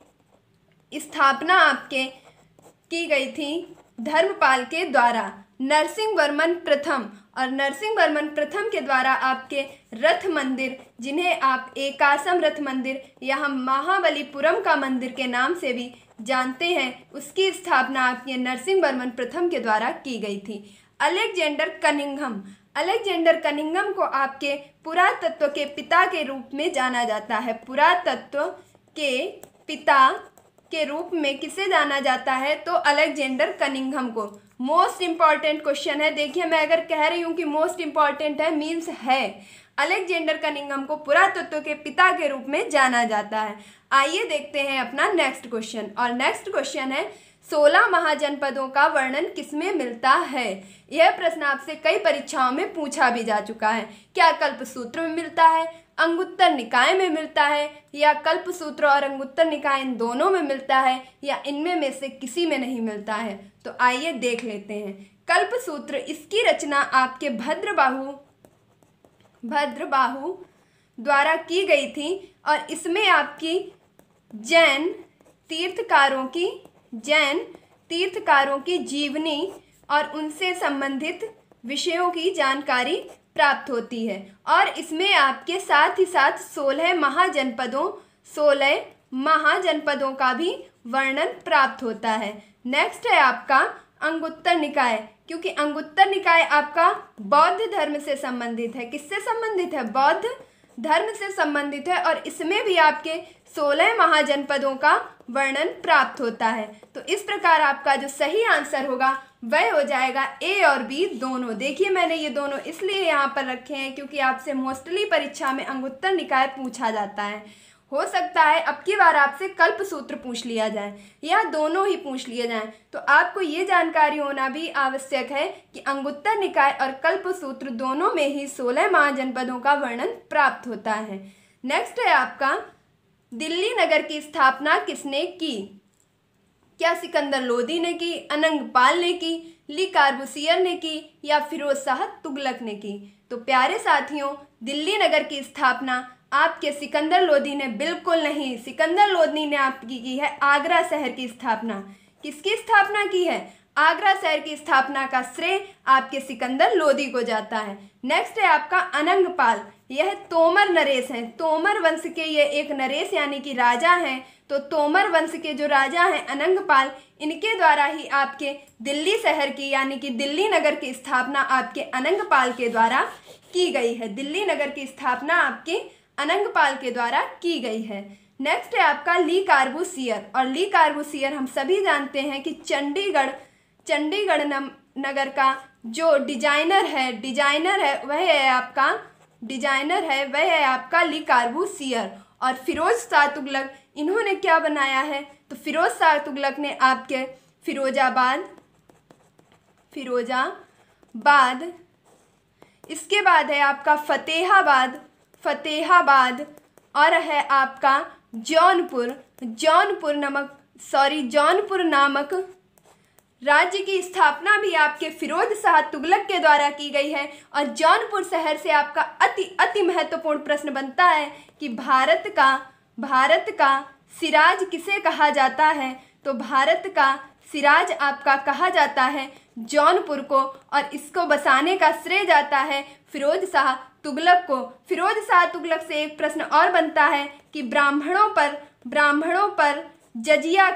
स्थापना आपके की गई थी धर्मपाल के द्वारा। नरसिंहवर्मन प्रथम, और नरसिंहवर्मन प्रथम के द्वारा आपके रथ मंदिर, जिन्हें आप एकासम रथ मंदिर या हम महाबलीपुरम का मंदिर के नाम से भी जानते हैं, उसकी स्थापना आपके नरसिंहवर्मन प्रथम के द्वारा की गई थी। अलेक्जेंडर कनिंघम को आपके पुरातत्व के पिता के रूप में जाना जाता है। पुरातत्व के पिता के रूप में किसे जाना जाता है? तो अलेक्जेंडर कनिंघम को। मोस्ट इंपॉर्टेंट क्वेश्चन है। देखिए, मैं अगर कह रही हूँ कि मोस्ट इंपॉर्टेंट है, मीन्स है। अलेक्जेंडर कनिंघम को पुरातत्व के पिता के रूप में जाना जाता है। आइए देखते हैं अपना नेक्स्ट क्वेश्चन। और नेक्स्ट क्वेश्चन है, 16 महाजनपदों का वर्णन किसमें मिलता है? यह प्रश्न आपसे कई परीक्षाओं में पूछा भी जा चुका है। क्या कल्पसूत्र में मिलता है, अंगुत्तर निकाय में मिलता है, या कल्पसूत्र और अंगुत्तर निकाय इन दोनों में मिलता है, या इनमें में से किसी में नहीं मिलता है? तो आइए देख लेते हैं। कल्पसूत्र, इसकी रचना आपके भद्रबाहु द्वारा की गई थी, और इसमें आपकी जैन तीर्थकारों की जीवनी और उनसे संबंधित विषयों की जानकारी प्राप्त होती है। और इसमें आपके साथ ही साथ 16 महाजनपदों का भी वर्णन प्राप्त होता है। नेक्स्ट है आपका अंगुत्तर निकाय, क्योंकि अंगुत्तर निकाय आपका बौद्ध धर्म से संबंधित है। किससे संबंधित है? बौद्ध धर्म से संबंधित है, और इसमें भी आपके 16 महाजनपदों का वर्णन प्राप्त होता है। तो इस प्रकार आपका जो सही आंसर होगा वह हो जाएगा ए और बी दोनों। देखिए मैंने ये दोनों इसलिए यहाँ पर रखे हैं क्योंकि आपसे मोस्टली परीक्षा में अंगुत्तर निकाय पूछा जाता है। हो सकता है अब की बार आपसे कल्प सूत्र पूछ लिया जाए या दोनों ही पूछ लिए जाएं, तो आपको ये जानकारी होना भी आवश्यक है कि अंगुत्तर निकाय और कल्प सूत्र दोनों में ही 16 महाजनपदों का वर्णन प्राप्त होता है। नेक्स्ट है आपका, दिल्ली नगर की स्थापना किसने की? क्या सिकंदर लोदी ने की, अनंगपाल ने की, ली कार्बूसियर ने की या फिरोज शाह तुगलक ने की? तो प्यारे साथियों, दिल्ली नगर की स्थापना आपके सिकंदर लोदी ने बिल्कुल नहीं, सिकंदर लोदी ने आपकी की है आगरा शहर की स्थापना। किसकी स्थापना की है? आगरा शहर की स्थापना का श्रेय आपके सिकंदर लोदी को जाता है। नेक्स्ट है आपका अनंगपाल, यह तोमर नरेश हैं। तोमर वंश के ये एक नरेश यानी कि राजा हैं। तो तोमर वंश के जो राजा हैं अनंगपाल, इनके द्वारा ही आपके दिल्ली शहर की यानी कि दिल्ली नगर की स्थापना आपके अनंगपाल के द्वारा की गई है। दिल्ली नगर की स्थापना आपके अनंगपाल के द्वारा की गई है। नेक्स्ट है आपका ली कार्बूसियर, और ली कार्बूसियर हम सभी जानते हैं कि चंडीगढ़ नगर का जो डिजाइनर है वह है आपका ली कार्बूसियर। और फिरोज शाह तुगलक, इन्होंने क्या बनाया है? तो फिरोज शाह तुगलक ने आपके फिरोजाबाद, इसके बाद है आपका फतेहाबाद और है आपका जौनपुर नामक राज्य की स्थापना भी आपके फिरोज शाह तुगलक के द्वारा की गई है। और जौनपुर शहर से आपका अति महत्वपूर्ण प्रश्न बनता है कि भारत का सिराज किसे कहा जाता है? तो भारत का सिराज आपका कहा जाता है जौनपुर को, और इसको बसाने का श्रेय जाता है फिरोज शाह तुगलक को। फिरोज शाह तुगलक से एक प्रश्न और बनता है कि ब्राह्मणों पर जजिया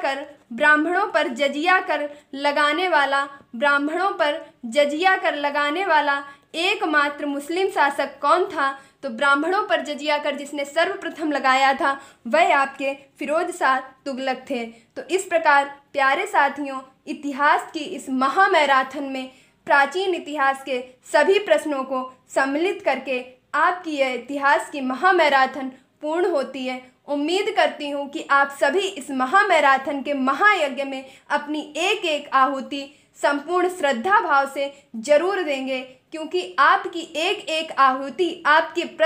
कर लगाने वाला एकमात्र मुस्लिम शासक कौन था? तो ब्राह्मणों पर जजिया कर जिसने सर्वप्रथम लगाया था वह आपके फिरोज शाह तुगलक थे। तो इस प्रकार प्यारे साथियों, इतिहास की इस महामैराथन में प्राचीन इतिहास के सभी प्रश्नों को सम्मिलित करके आपकी यह इतिहास की महामैराथन पूर्ण होती है। उम्मीद करती हूँ कि आप सभी इस महामैराथन के महायज्ञ में अपनी एक एक आहुति संपूर्ण श्रद्धा भाव से जरूर देंगे, क्योंकि आपकी एक एक आहुति आपके एक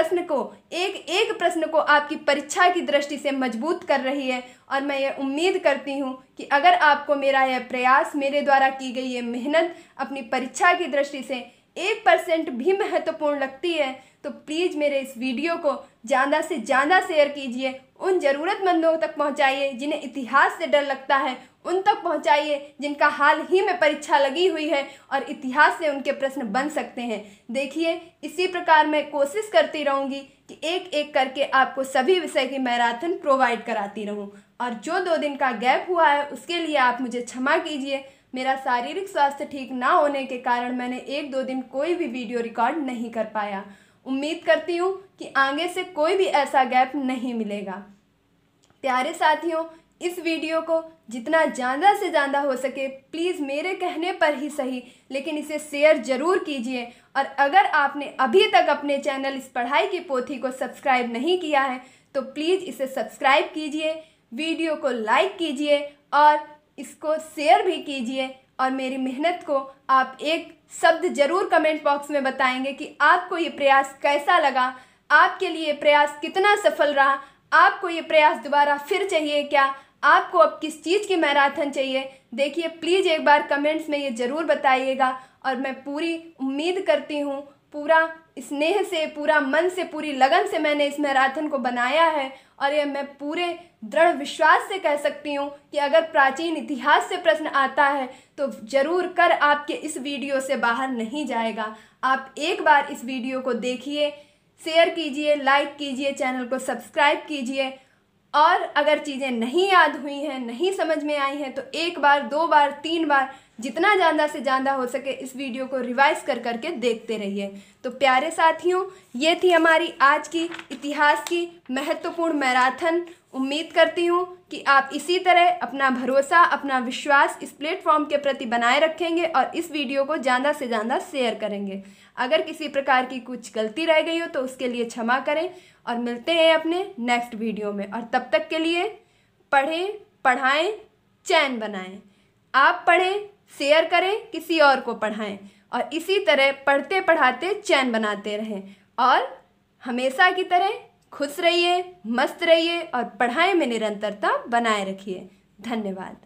प्रश्न को आपकी परीक्षा की दृष्टि से मजबूत कर रही है। और मैं ये उम्मीद करती हूँ कि अगर आपको मेरा यह प्रयास, मेरे द्वारा की गई ये मेहनत अपनी परीक्षा की दृष्टि से 1% भी महत्वपूर्ण लगती है, तो प्लीज़ मेरे इस वीडियो को ज़्यादा से ज़्यादा शेयर कीजिए, उन ज़रूरतमंदों तक पहुँचाइए जिन्हें इतिहास से डर लगता है, उन तक पहुँचाइए जिनका हाल ही में परीक्षा लगी हुई है और इतिहास से उनके प्रश्न बन सकते हैं। देखिए, इसी प्रकार मैं कोशिश करती रहूँगी कि एक एक करके आपको सभी विषय की मैराथन प्रोवाइड कराती रहूँ। और जो 2 दिन का गैप हुआ है उसके लिए आप मुझे क्षमा कीजिए। मेरा शारीरिक स्वास्थ्य ठीक ना होने के कारण मैंने 1-2 दिन कोई भी वीडियो रिकॉर्ड नहीं कर पाया। उम्मीद करती हूँ कि आगे से कोई भी ऐसा गैप नहीं मिलेगा। प्यारे साथियों, इस वीडियो को जितना ज़्यादा से ज़्यादा हो सके प्लीज़ मेरे कहने पर ही सही, लेकिन इसे शेयर ज़रूर कीजिए। और अगर आपने अभी तक अपने चैनल इस पढ़ाई की पोथी को सब्सक्राइब नहीं किया है तो प्लीज़ इसे सब्सक्राइब कीजिए, वीडियो को लाइक कीजिए और इसको शेयर भी कीजिए। और मेरी मेहनत को आप एक शब्द ज़रूर कमेंट बॉक्स में बताएंगे कि आपको ये प्रयास कैसा लगा, आपके लिए प्रयास कितना सफल रहा, आपको ये प्रयास दोबारा फिर चाहिए क्या, आपको अब किस चीज़ की मैराथन चाहिए। देखिए, प्लीज़ एक बार कमेंट्स में ये ज़रूर बताइएगा। और मैं पूरी उम्मीद करती हूँ, पूरा स्नेह से, पूरा मन से, पूरी लगन से मैंने इस मैराथन को बनाया है। और ये मैं पूरे दृढ़ विश्वास से कह सकती हूँ कि अगर प्राचीन इतिहास से प्रश्न आता है तो ज़रूर कर आपके इस वीडियो से बाहर नहीं जाएगा। आप एक बार इस वीडियो को देखिए, शेयर कीजिए, लाइक कीजिए, चैनल को सब्सक्राइब कीजिए। और अगर चीज़ें नहीं याद हुई हैं, नहीं समझ में आई हैं, तो 1 बार, 2 बार, 3 बार, जितना ज़्यादा से ज़्यादा हो सके इस वीडियो को रिवाइज कर करके देखते रहिए। तो प्यारे साथियों, ये थी हमारी आज की इतिहास की महत्वपूर्ण मैराथन। उम्मीद करती हूँ कि आप इसी तरह अपना भरोसा, अपना विश्वास इस प्लेटफॉर्म के प्रति बनाए रखेंगे और इस वीडियो को ज़्यादा से ज़्यादा शेयर करेंगे। अगर किसी प्रकार की कुछ गलती रह गई हो तो उसके लिए क्षमा करें और मिलते हैं अपने नेक्स्ट वीडियो में। और तब तक के लिए पढ़ें, पढ़ाएं, चैन बनाएं। आप पढ़ें, शेयर करें, किसी और को पढ़ाएं और इसी तरह पढ़ते पढ़ाते चैन बनाते रहें। और हमेशा की तरह खुश रहिए, मस्त रहिए और पढ़ाई में निरंतरता बनाए रखिए। धन्यवाद।